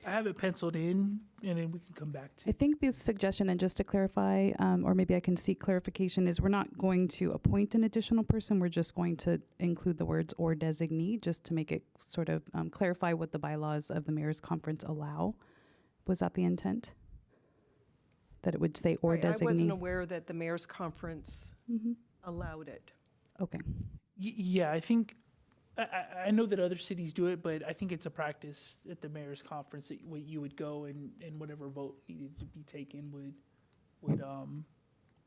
I have it penciled in, and then we can come back to I think the suggestion, and just to clarify, or maybe I can seek clarification, is we're not going to appoint an additional person. We're just going to include the words or designee, just to make it sort of clarify what the bylaws of the mayor's conference allow. Was that the intent? That it would say or Right, designee? I wasn't aware that the mayor's conference allowed it. Okay. Yeah, I think, I know that other cities do it, but I think it's a practice at the mayor's conference that you would go and whatever vote needed to be taken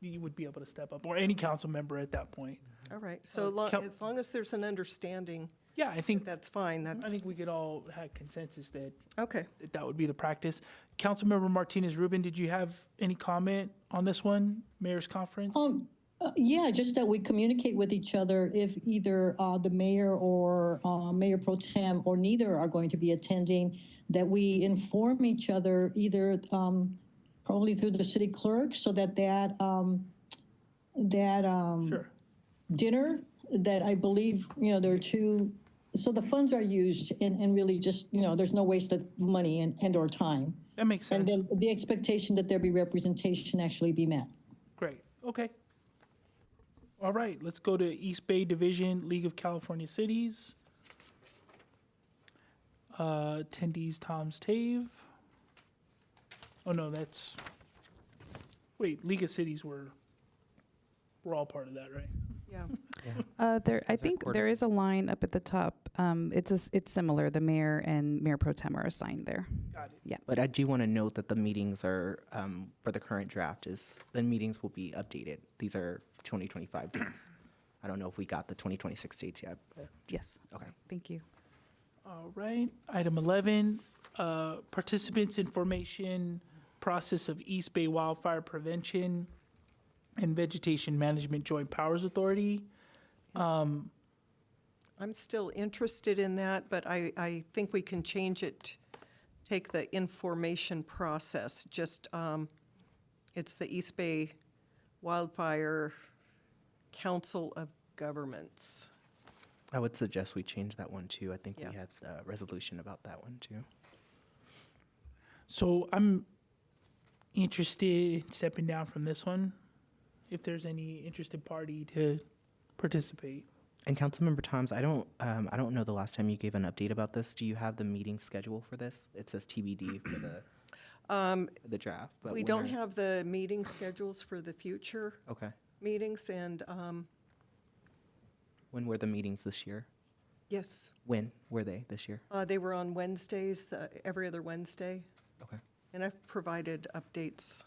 you would be able to step up, or any council member at that point. All right, so as long as there's an understanding. Yeah, I think that's fine. I think we could all have consensus that okay, that would be the practice. Councilmember Martinez Rubin, did you have any comment on this one, mayor's conference? Yeah, just that we communicate with each other if either the mayor or mayor pro tem or neither are going to be attending, that we inform each other either probably through the city clerk, so that Sure. dinner that I believe, there are two, so the funds are used and really just, there's no waste of money and or time. That makes sense. And then the expectation that there be representation actually be met. Great. Okay. All right. Let's go to East Bay Division, League of California Cities. Attendees Tom's Tave. Oh no, that's. Wait, League of Cities we're all part of that, right? Yeah. I think there is a line up at the top. It's similar. The mayor and mayor pro tem are assigned there. Got it. Yeah. But I do want to note that the meetings are, for the current draft, the meetings will be updated. These are 2025 dates. I don't know if we got the 2026 dates yet. Yes. Okay. Thank you. All right. Item 11, participants information process of East Bay Wildfire Prevention and Vegetation Management Joint Powers Authority. I'm still interested in that, but I think we can change it, take the information process, it's the East Bay Wildfire Council of Governments. I would suggest we change that one too. I think Yeah. we had a resolution about that one too. So interested in stepping down from this one? If there's any interested party to participate. And Councilmember Toms, I don't know the last time you gave an update about this. Do you have the meeting schedule for this? It says TBD for the draft. But We don't have the meeting schedules for the future Okay. meetings, and When were the meetings this year? yes, When were they this year? they were on Wednesdays, every other Wednesday. Okay. And I've provided updates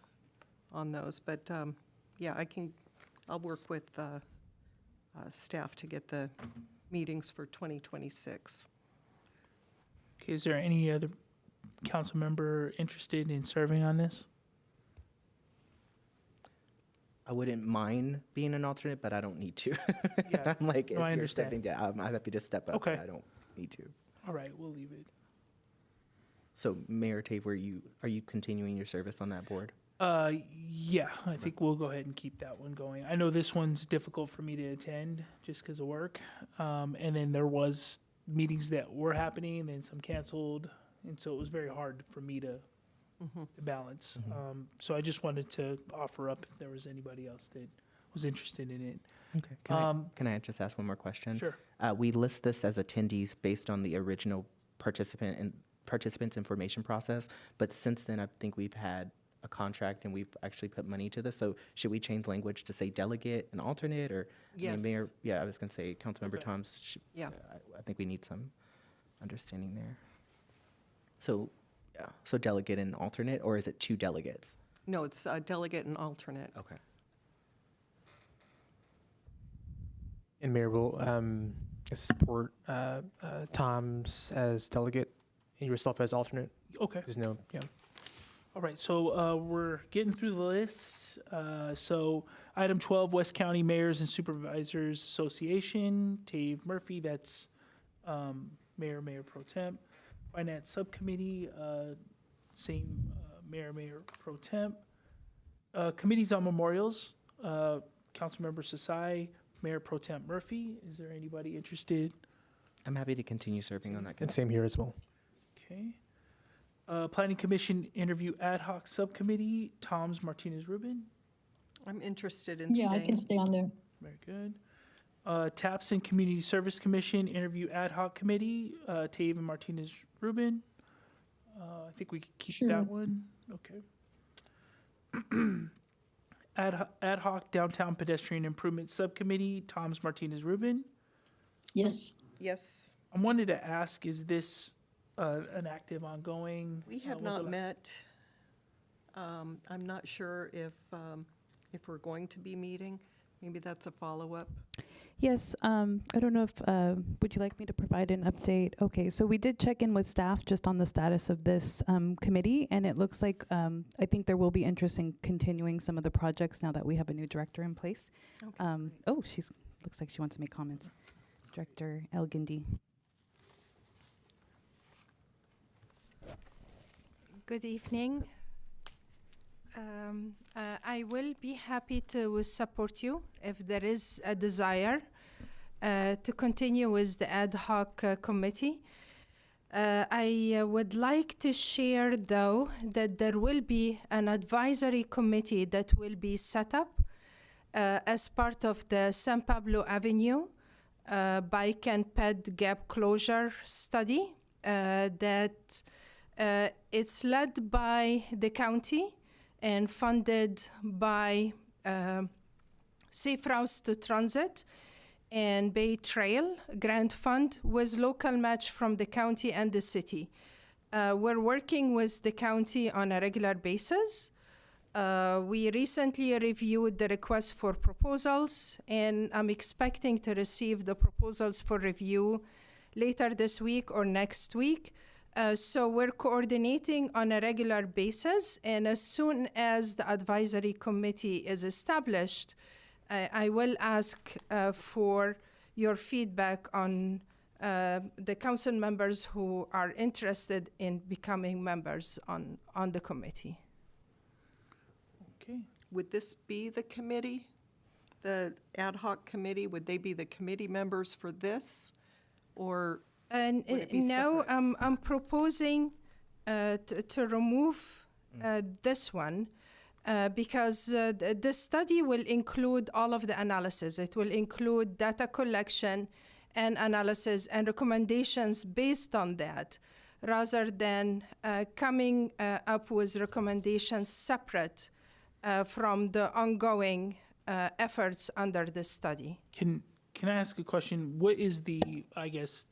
on those, but yeah, I'll work with staff to get the meetings for 2026. Okay, is there any other council member interested in serving on this? I wouldn't mind being an alternate, but I don't need to. Yeah. I'm like, No, if I you're understand. stepping down, I'm happy to step up, Okay. but I don't need to. All right, we'll leave it. So, Mayor Tate, are you continuing your service on that board? Yeah, I think we'll go ahead and keep that one going. I know this one's difficult for me to attend just because of work. And then there was meetings that were happening and then some canceled. And so it was very hard for me to balance. So I just wanted to offer up if there was anybody else that was interested in it. Okay. Can I just ask one more question? Sure. We list this as attendees based on the original participants information process, but since then, I think we've had a contract and we've actually put money to this. So should we change language to say delegate and alternate, or I mean, Yes. Mayor? Yeah, I was going to say Councilmember Okay. Toms. Yeah. I think we need some understanding there. So, yeah. So delegate and alternate, or is it two delegates? No, it's delegate and alternate. Okay. And Mayor will support Tom's as delegate and yourself as alternate. Okay. There's no, yeah. All right, so we're getting through the list. So item 12, West County Mayors and Supervisors Association, Tave Murphy, that's Mayor Pro Temp. Finance Subcommittee, same Mayor Pro Temp. Committees on Memorials, Councilmember Sasai, Mayor Pro Temp Murphy. Is there anybody interested? I'm happy to continue serving on that And committee. same here as well. Okay. Planning Commission Interview Ad Hoc Subcommittee, Toms Martinez Rubin. I'm interested in Yeah, I staying. can stay on there. Very good. TAPS and Community Service Commission Interview Ad Hoc Committee, Tave and Martinez Rubin. I think we could keep Sure. that one. Okay. Ad Hoc Downtown Pedestrian Improvement Subcommittee, Toms Martinez Rubin. Yes. Yes, I wanted to ask, is this an active, ongoing? we have when's the not la- met. I'm not sure if we're going to be meeting. Maybe that's a follow-up. Yes, I don't know if, would you like me to provide an update? Okay, so we did check in with staff just on the status of this committee, and it looks like, I think there will be interest in continuing some of the projects now that we have a new director in place. Okay, Oh, looks like she wants to make comments. Director El Gindi. Good evening. I will be happy to support you if there is a desire to continue with the ad hoc committee. I would like to share, though, that there will be an advisory committee that will be set up as part of the San Pablo Avenue bike and ped gap closure study that it's led by the county and funded by Safe Routes to Transit and Bay Trail Grant Fund with local match from the county and the city. We're working with the county on a regular basis. We recently reviewed the request for proposals, and I'm expecting to receive the proposals for review later this week or next week. So we're coordinating on a regular basis, and as soon as the advisory committee is established, I will ask for your feedback on the council members who are interested in becoming members on the committee. Okay. would this be the committee, the ad hoc committee? Would they be the committee members for this, or And would it be now separate? I'm proposing to remove this one because the study will include all of the analysis. It will include data collection and analysis and recommendations based on that, rather than coming up with recommendations separate from the ongoing efforts under this study. Can I ask a question? What is the, I guess,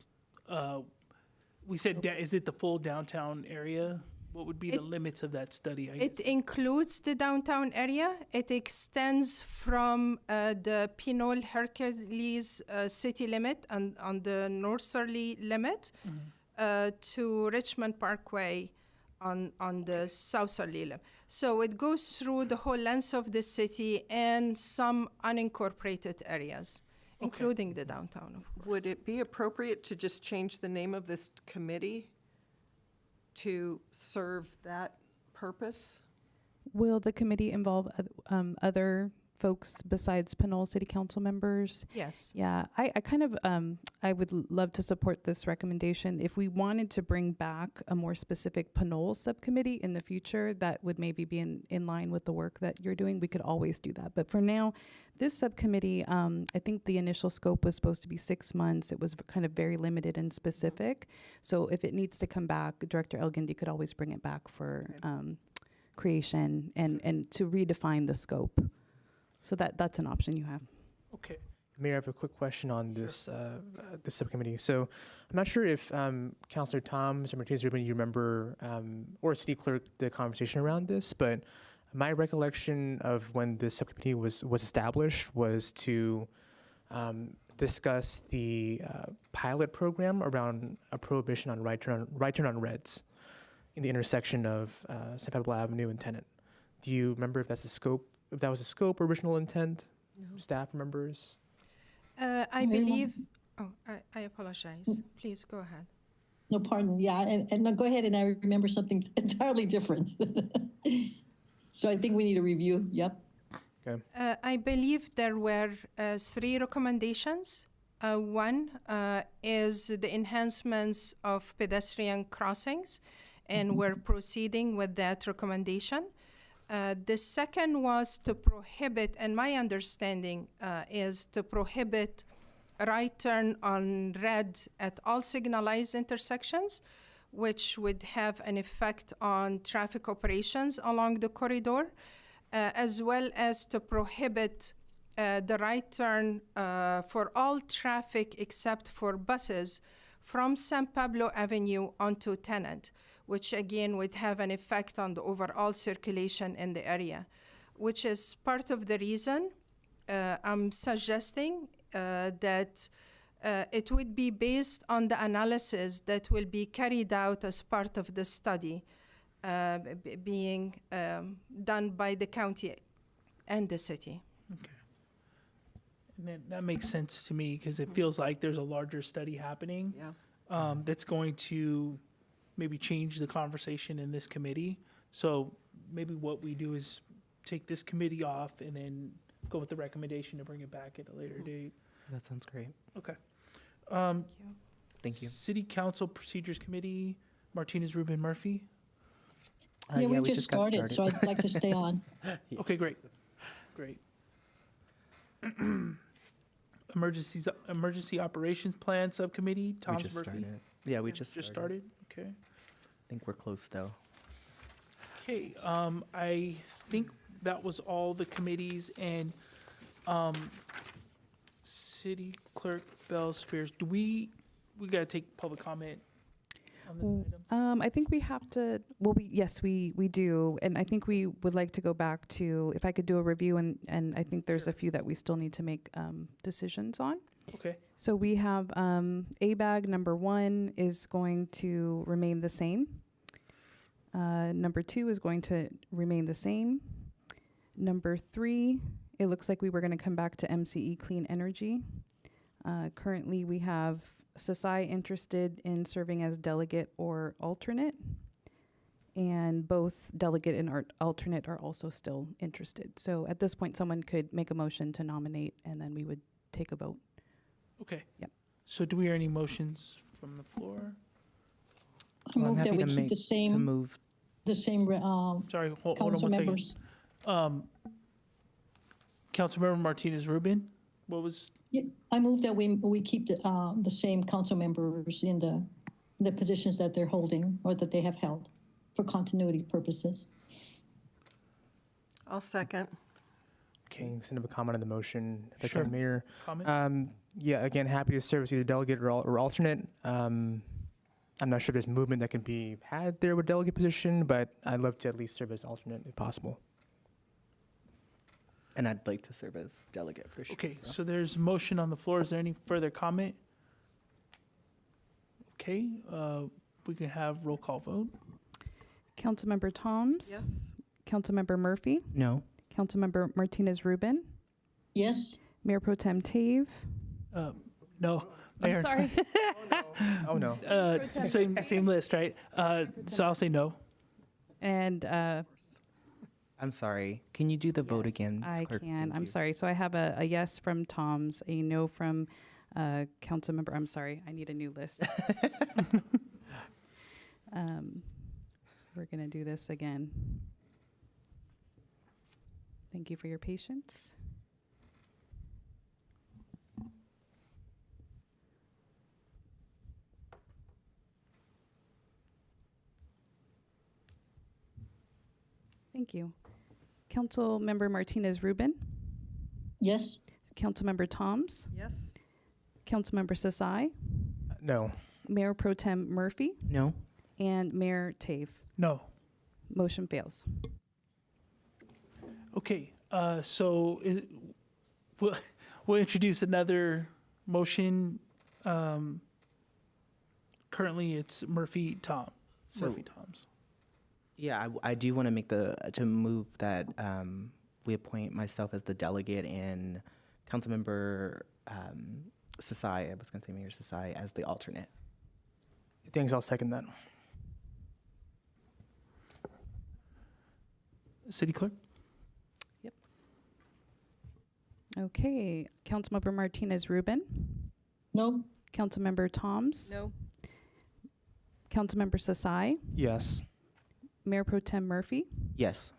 we said, is it the full downtown area? What would be the limits of that study? It includes the downtown area. It extends from the Pinole Hercules city limit on the northerly limit to Richmond Parkway on the southerly limit. So it goes through the whole length of the city and some unincorporated areas, including the downtown, of course. Would it be appropriate to just change the name of this committee to serve that purpose? Will the committee involve other folks besides Pinole City Council members? Yes. Yeah, I kind of, I would love to support this recommendation. If we wanted to bring back a more specific Pinole subcommittee in the future, that would maybe be in line with the work that you're doing. We could always do that. But for now, this subcommittee, I think the initial scope was supposed to be 6 months. It was kind of very limited and specific. So if it needs to come back, Director Elgindy could always bring it back for creation and to redefine the scope. So that's an option you have. Okay. Mayor, I have a quick question on this this subcommittee. So I'm not sure if Councilor Thoms or Martinez-Rubin, you remember, or City Clerk, the conversation around this, but my recollection of when this subcommittee was established was to discuss the pilot program around a prohibition on right turn on reds in the intersection of San Pablo Avenue and Tenant. Do you remember if that's the scope? If that was the scope, original intent, staff members? I believe, I apologize. Please go ahead. No, pardon. Yeah, and no, go ahead. And I remember something entirely different. So I think we need a review. Yep. Okay. I believe there were 3 recommendations. One is the enhancements of pedestrian crossings, and we're proceeding with that recommendation. The second was to prohibit, and my understanding is to prohibit right turn on red at all signalized intersections, which would have an effect on traffic operations along the corridor, as well as to prohibit the right turn for all traffic except for buses from San Pablo Avenue onto Tenant, which again would have an effect on the overall circulation in the area, which is part of the reason I'm suggesting that it would be based on the analysis that will be carried out as part of the study being done by the county and the city. Okay. And that makes sense to me because it feels like there's a larger study happening that's going to maybe change the conversation in this committee. So maybe what we do is take this committee off and then go with the recommendation to bring it back at a later date. That sounds great. Okay. Thank you. City Council Procedures Committee, Martinez-Rubin Murphy. Yeah, we just started, so I'd like to stay on. Okay, great. Great. Emergency Operations Plan Subcommittee, Tom's Murphy. Started. Yeah, we just started. Okay. I think we're close though. Okay, I think that was all the committees and City Clerk Bell Spears. Do we gotta take public comment on this item? I think we have to, well, yes, we do. And I think we would like to go back to, if I could do a review, and I think there's a few that we still need to make decisions on. Okay. So we have ABAG number 1 is going to remain the same. Number 2 is going to remain the same. Number 3, it looks like we were going to come back to MCE Clean Energy. Currently, we have Sasai interested in serving as delegate or alternate, and both delegate and alternate are also still interested. So at this point, someone could make a motion to nominate, and then we would take a vote. Okay. Yep. So do we hear any motions from the floor? I move that we keep the same. To move the same Sorry, hold on council one second. members. Councilmember Martinez Rubin, what was? Yeah, I move that we keep the same council members in the positions that they're holding or that they have held for continuity purposes. I'll second. Okay, send up a comment on the motion. If I Sure. can, Mayor. Comment? Yeah, again, happy to serve as either delegate or alternate. I'm not sure there's movement that can be had there with delegate position, but I'd love to at least serve as alternate if possible. And I'd like to serve as delegate for sure. Okay, so there's a motion on the floor. Is there any further comment? Okay, we can have roll call vote. Councilmember Toms? Yes. Councilmember Murphy? No. Councilmember Martinez Rubin? Yes. Mayor Pro Tem Tave? No. I'm Mayor. sorry. Oh, no. Same list, right? So I'll say no. And I'm sorry. Can you do the vote again? I Clerk? can. Thank I'm you. sorry. So I have a yes from Toms, a no from Councilmember. I'm sorry. I need a new list. We're going to do this again. Thank you for your patience. Thank you. Councilmember Martinez Rubin? Yes. Councilmember Toms? Yes. Councilmember Sasai? No. Mayor Pro Tem Murphy? No. And Mayor Tave? No. Motion fails. Okay, so we'll introduce another motion. Currently, it's Murphy Toms. Yeah, I do want to make to move that we appoint myself as the delegate and Councilmember Sasai, I was going to say Mayor Sasai, as the alternate. Thanks, I'll second that. City Clerk? Okay. Councilmember Martinez Rubin? No. Councilmember Toms? No. Councilmember Sasai? Yes. Mayor Pro Tem Murphy? Yes.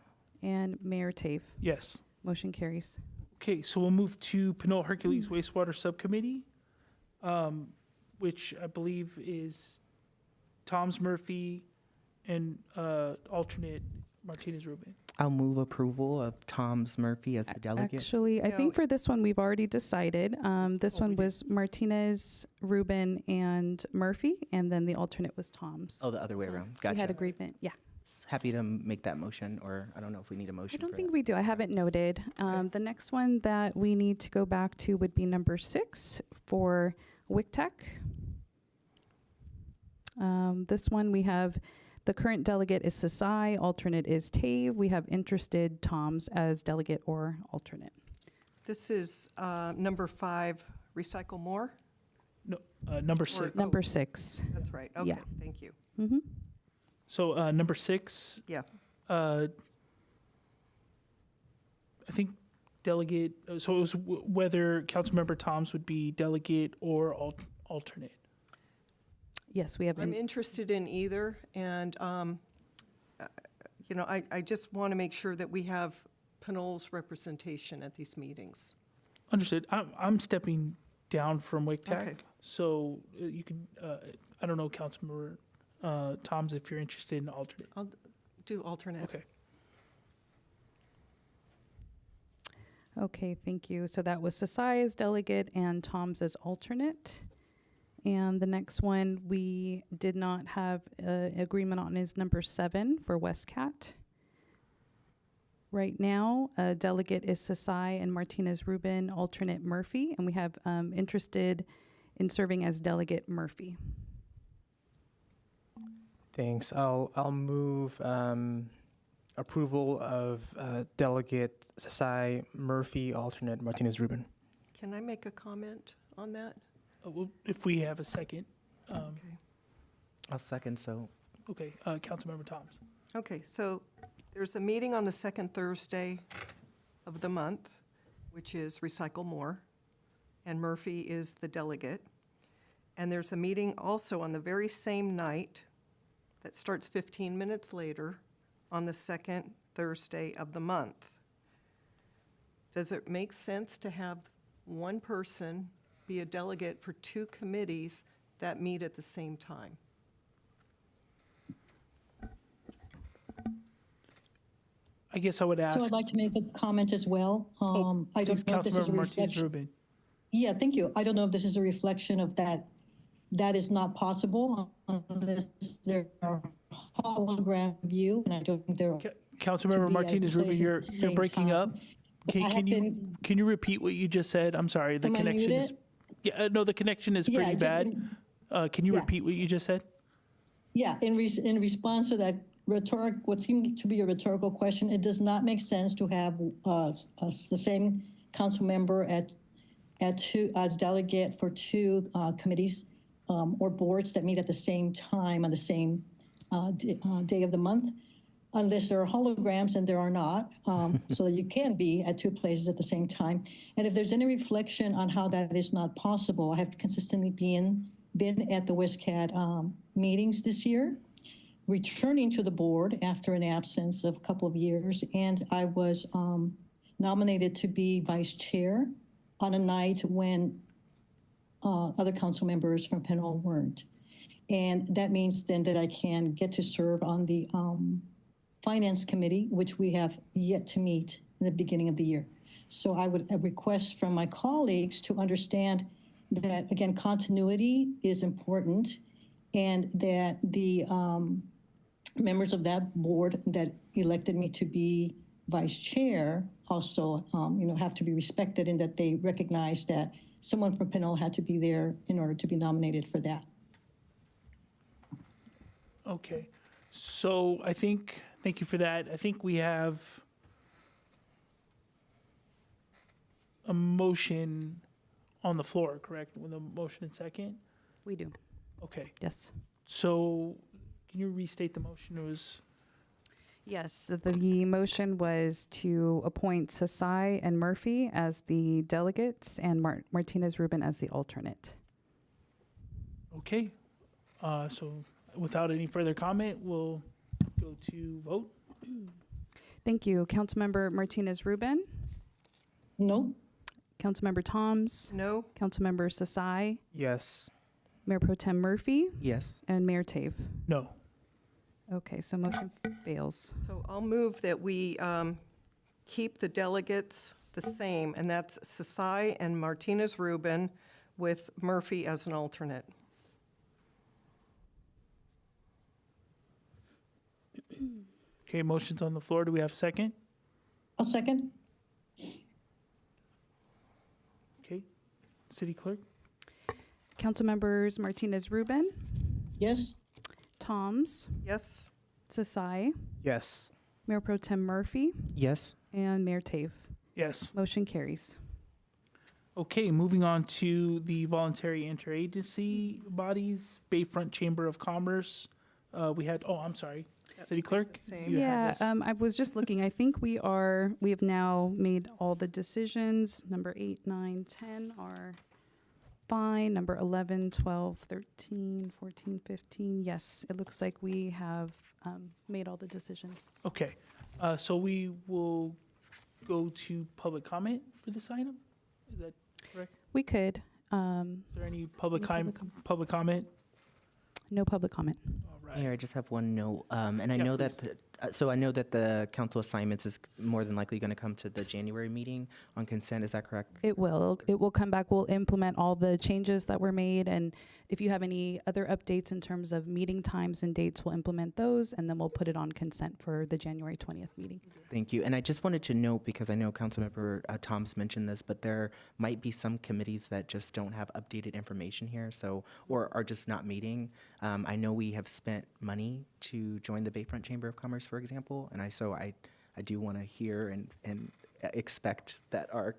And Mayor Tave? Yes. Motion carries. Okay, so we'll move to Pinole Hercules Wastewater Subcommittee, which I believe is Toms Murphy and alternate Martinez Rubin. I'll move approval of Toms Murphy as the delegate. Actually, I think for this one, we've already decided. This one was Martinez, Rubin, and Murphy, and then the alternate was Toms. Oh, the other way around. Gotcha. We had agreement, yeah. Happy to make that motion, or I don't know if we need a motion. I don't think we do. I haven't noted. The next one that we need to go back to would be number 6 for WICTEC. This one we have the current delegate is Sasai, alternate is Tave. We have interested Toms as delegate or alternate. This is number 5, Recycle More? No, number 6. Number 6. That's right. Okay, Yeah. thank you. Mm-hmm. So number 6. Yeah. I think delegate. So it was whether Councilmember Toms would be delegate or alternate. Yes, we have. I'm interested in either, and I just want to make sure that we have Pinole's representation at these meetings. Understood. I'm stepping down from WICTEC, Okay. so you can. I don't know, Councilmember Toms, if you're interested in alternate. I'll do alternate. Okay. Okay, thank you. So that was Sasai as delegate and Toms as alternate. And the next one we did not have agreement on is number 7 for Westcat. Right now, delegate is Sasai and Martinez Rubin, alternate Murphy, and we have interested in serving as delegate Murphy. Thanks. I'll move approval of delegate Sasai Murphy, alternate Martinez Rubin. Can I make a comment on that? Well, if we have a second. Okay. I'll second, so. Okay, Councilmember Toms. Okay, so there's a meeting on the second Thursday of the month, which is Recycle More, and Murphy is the delegate. And there's a meeting also on the very same night that starts 15 minutes later on the second Thursday of the month. Does it make sense to have one person be a delegate for two committees that meet at the same time? I guess I would ask. So I'd like to make a comment as well. I Please, don't know if this is a Councilmember Martinez reflection. Rubin. Yeah, thank you. I don't know if this is a reflection of that. That is not possible unless there are hologram view, and I don't think there. Councilmember Martinez Rubin, you're breaking up. Can you repeat what you just said? I'm sorry, the Am I connection is. muted? Yeah, no, the connection is pretty bad. Can you repeat what you just said? Yeah, in response to that what seemed to be a rhetorical question, it does not make sense to have the same council member as delegate for two committees or boards that meet at the same time on the same day of the month, unless there are holograms, and there are not, so that you can be at two places at the same time. And if there's any reflection on how that is not possible, I have consistently been at the WESCAT meetings this year, returning to the board after an absence of a couple of years, and I was nominated to be vice chair on a night when other council members from Pinole weren't. And that means then that I can get to serve on the Finance Committee, which we have yet to meet in the beginning of the year. So I would request from my colleagues to understand that, again, continuity is important, and that the members of that board that elected me to be vice chair also, have to be respected, in that they recognize that someone from Pinole had to be there in order to be nominated for that. Okay, so thank you for that. I think we have a motion on the floor, correct? With a motion and second? We do. Okay. Yes. So can you restate the motion? It was. Yes, the motion was to appoint Sasai and Murphy as the delegates and Martinez Rubin as the alternate. Okay, so without any further comment, we'll go to vote. Thank you. Councilmember Martinez Rubin? No. Councilmember Toms? No. Councilmember Sasai? Yes. Mayor Pro Tem Murphy? Yes. And Mayor Tave? No. Okay, so motion fails. So I'll move that we keep the delegates the same, and that's Sasai and Martinez Rubin with Murphy as an alternate. Okay, motion's on the floor. Do we have a second? I'll second. Okay, City Clerk? Councilmembers Martinez Rubin? Yes. Toms? Yes. Sasai? Yes. Mayor Pro Tem Murphy? Yes. And Mayor Tave? Yes. Motion carries. Okay, moving on to the voluntary interagency bodies, Bayfront Chamber of Commerce. We had, I'm sorry, City Clerk? You have this. I was just looking. I think we have now made all the decisions. Number 8, 9, 10 are fine. Number 11, 12, 13, 14, 15. Yes, it looks like we have made all the decisions. Okay, so we will go to public comment for this item? Is that correct? We could. Is there any public comment? No public comment. Mayor, I just have one note, and I know that I know that the council assignments is more than likely going to come to the January meeting on consent. Is that correct? It will. It will come back. We'll implement all the changes that were made, and if you have any other updates in terms of meeting times and dates, we'll implement those, and then we'll put it on consent for the January 20th meeting. Thank you. And I just wanted to note, because I know Councilmember Toms mentioned this, but there might be some committees that just don't have updated information here, or are just not meeting. I know we have spent money to join the Bayfront Chamber of Commerce, for example, and I do want to hear and expect that our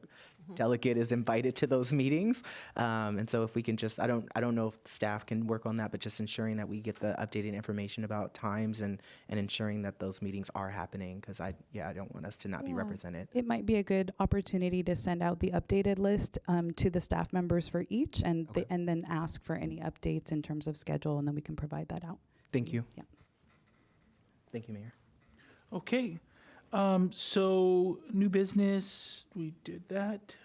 delegate is invited to those meetings. And so if we can just, I don't know if staff can work on that, but just ensuring that we get the updated information about times and ensuring that those meetings are happening, because I don't want us to not be represented. It might be a good opportunity to send out the updated list to the staff members for each, and and then ask for any updates in terms of schedule, and then we can provide that out. Thank you. Yeah. Thank you, Mayor. Okay. So new business, we did that.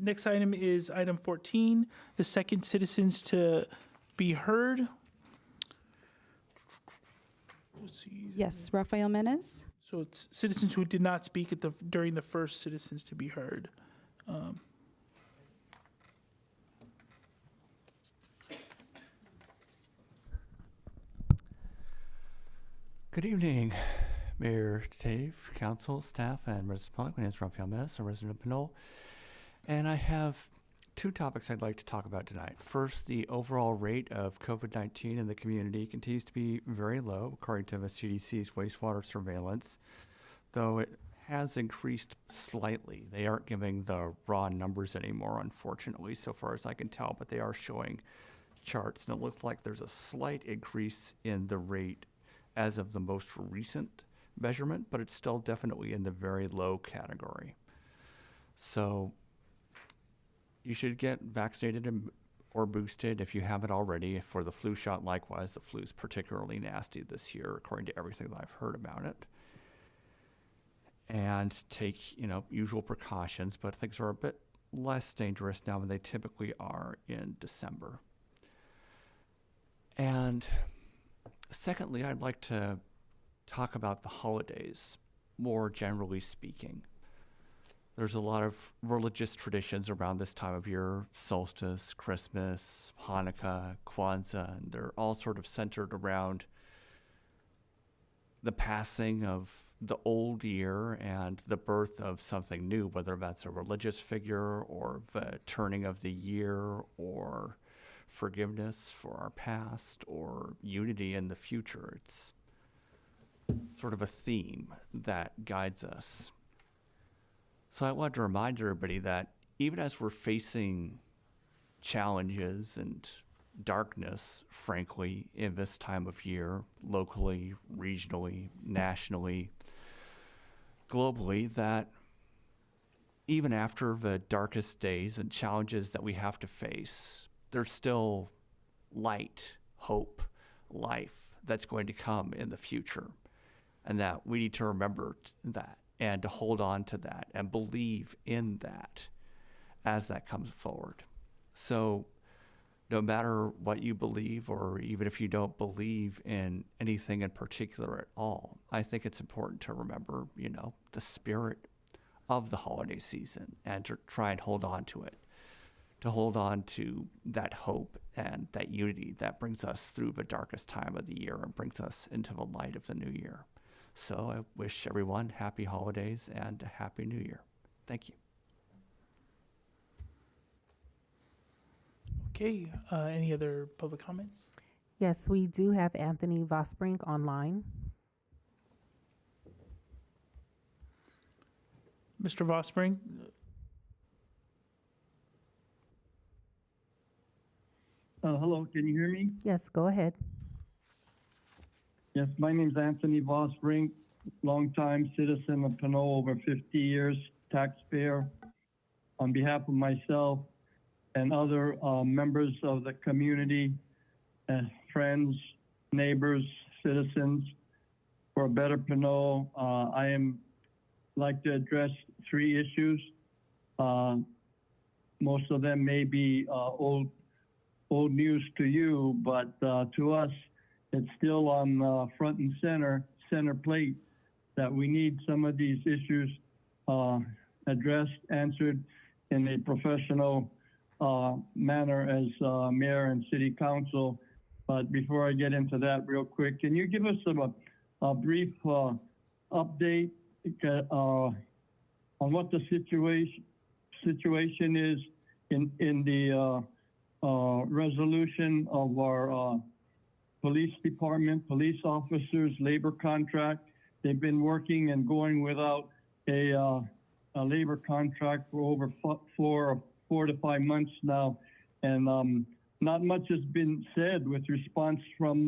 Next item is item 14, the second citizens to be heard. Let's see. Yes, Rafael Menes. So it's citizens who did not speak at during the first citizens to be heard. Good evening, Mayor Dave, Council, staff, and residents of the public. My name is Rafael Menes, a resident of Pinole, and I have two topics I'd like to talk about tonight. First, the overall rate of COVID-19 in the community continues to be very low, according to the CDC's wastewater surveillance, though it has increased slightly. They aren't giving the raw numbers anymore, unfortunately, so far as I can tell, but they are showing charts, and it looks like there's a slight increase in the rate as of the most recent measurement, but it's still definitely in the very low category. So you should get vaccinated or boosted if you haven't already. For the flu shot, likewise, the flu is particularly nasty this year, according to everything that I've heard about it. And take, usual precautions, but things are a bit less dangerous now than they typically are in December. And secondly, I'd like to talk about the holidays, more generally speaking. There's a lot of religious traditions around this time of year: solstice, Christmas, Hanukkah, Kwanzaa, and they're all sort of centered around the passing of the old year and the birth of something new, whether that's a religious figure or the turning of the year or forgiveness for our past or unity in the future. It's sort of a theme that guides us. So I want to remind everybody that even as we're facing challenges and darkness, frankly, in this time of year, locally, regionally, nationally, globally, that even after the darkest days and challenges that we have to face, there's still light, hope, life that's going to come in the future. And that we need to remember that and to hold on to that and believe in that as that comes forward. So no matter what you believe, or even if you don't believe in anything in particular at all, I think it's important to remember, the spirit of the holiday season and to try and hold on to it. To hold on to that hope and that unity that brings us through the darkest time of the year and brings us into the light of the new year. So I wish everyone happy holidays and a happy new year. Thank you. Okay, any other public comments? Yes, we do have Anthony Vosbrink online. Mr. Vosbrink? Hello, can you hear me? Yes, go ahead. Yes, my name is Anthony Vosbrink, longtime citizen of Pinole, over 50 years, taxpayer. On behalf of myself and other members of the community, friends, neighbors, citizens, for a better Pinole, I am like to address three issues. Most of them may be old news to you, but to us, it's still on front and center plate, that we need some of these issues addressed, answered in a professional manner as mayor and city council. But before I get into that real quick, can you give us a brief update on what the situation is in the resolution of our police department, police officers, labor contract? They've been working and going without a labor contract for over 4 to 5 months now, and not much has been said with response from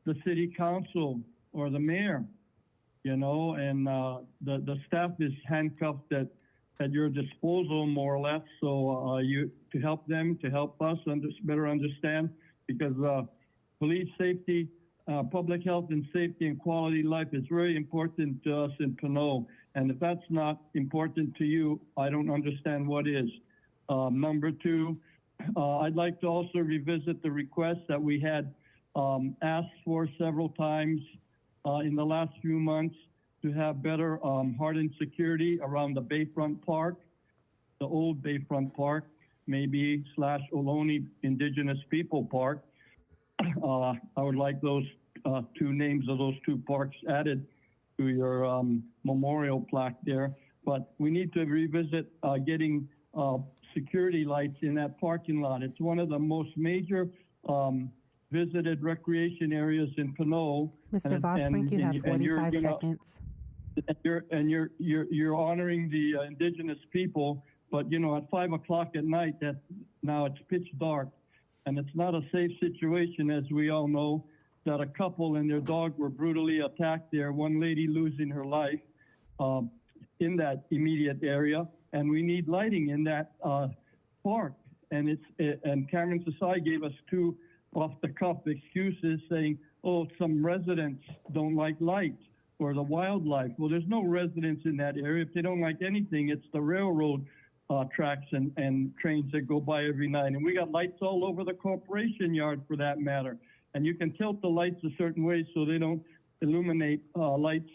the city council or the mayor, and the staff is handcuffed at your disposal, more or less. So to help them, to help us better understand, because police safety public health and safety and quality life is very important to us in Pinole. And if that's not important to you, I don't understand what is. Number two, I'd like to also revisit the request that we had asked for several times in the last few months to have better hardened security around the Bayfront Park, the old Bayfront Park, maybe / Ohlone Indigenous People Park. I would like those two names of those two parks added to your memorial plaque there. But we need to revisit getting security lights in that parking lot. It's one of the most major visited recreation areas in Pinole. Mr. Vosbrink, you have 45 seconds. You're honoring the indigenous people, but you know, at 5 o'clock at night, now it's pitch dark, and it's not a safe situation, as we all know, that a couple and their dog were brutally attacked there, one lady losing her life in that immediate area, and we need lighting in that park. And Cameron Sasai gave us two off-the-cuff excuses saying, oh, some residents don't like light or the wildlife. Well, there's no residents in that area. If they don't like anything, it's the railroad tracks and trains that go by every night. And we got lights all over the corporation yard for that matter. And you can tilt the lights a certain way so they don't illuminate lights.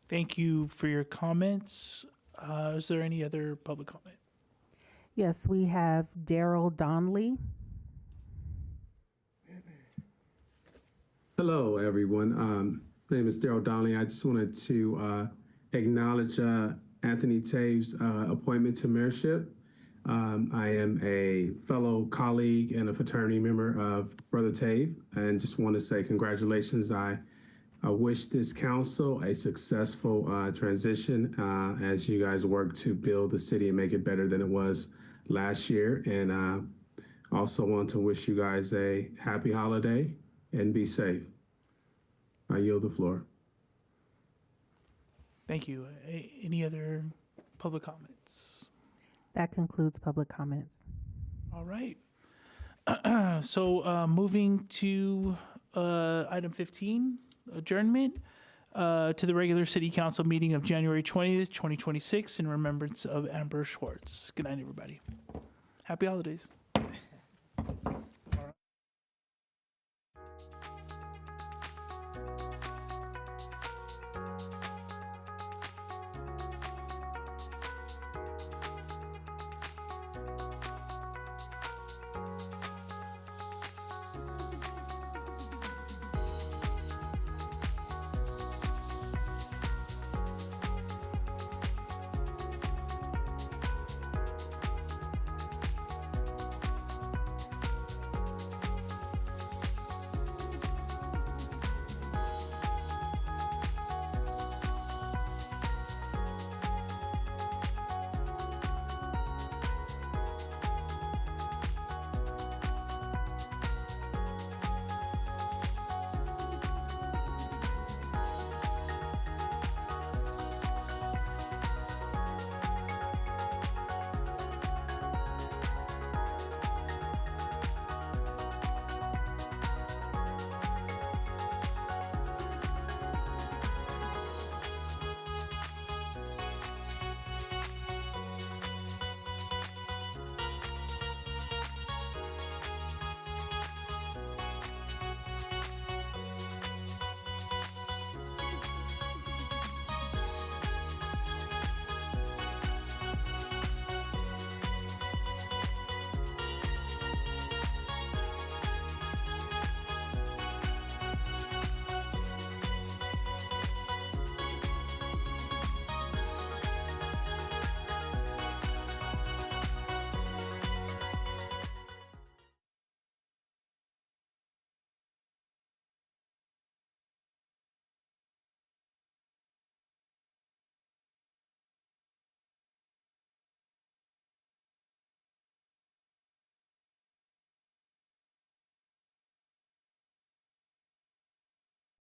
Thank you for your comments. Is there any other public comment? Yes, we have Daryl Donnelly. Hello, everyone. My name is Daryl Donnelly. I just wanted to acknowledge Anthony Tave's appointment to mayorship. I am a fellow colleague and a fraternity member of Brother Tave, and just want to say congratulations. I wish this council a successful transition as you guys work to build the city and make it better than it was last year. And also want to wish you guys a happy holiday and be safe. I yield the floor. Thank you. Any other public comments? That concludes public comments. All right. So moving to item 15, adjournment to the regular city council meeting of January 20th, 2026 in remembrance of Amber Schwartz. Good night, everybody. Happy holidays.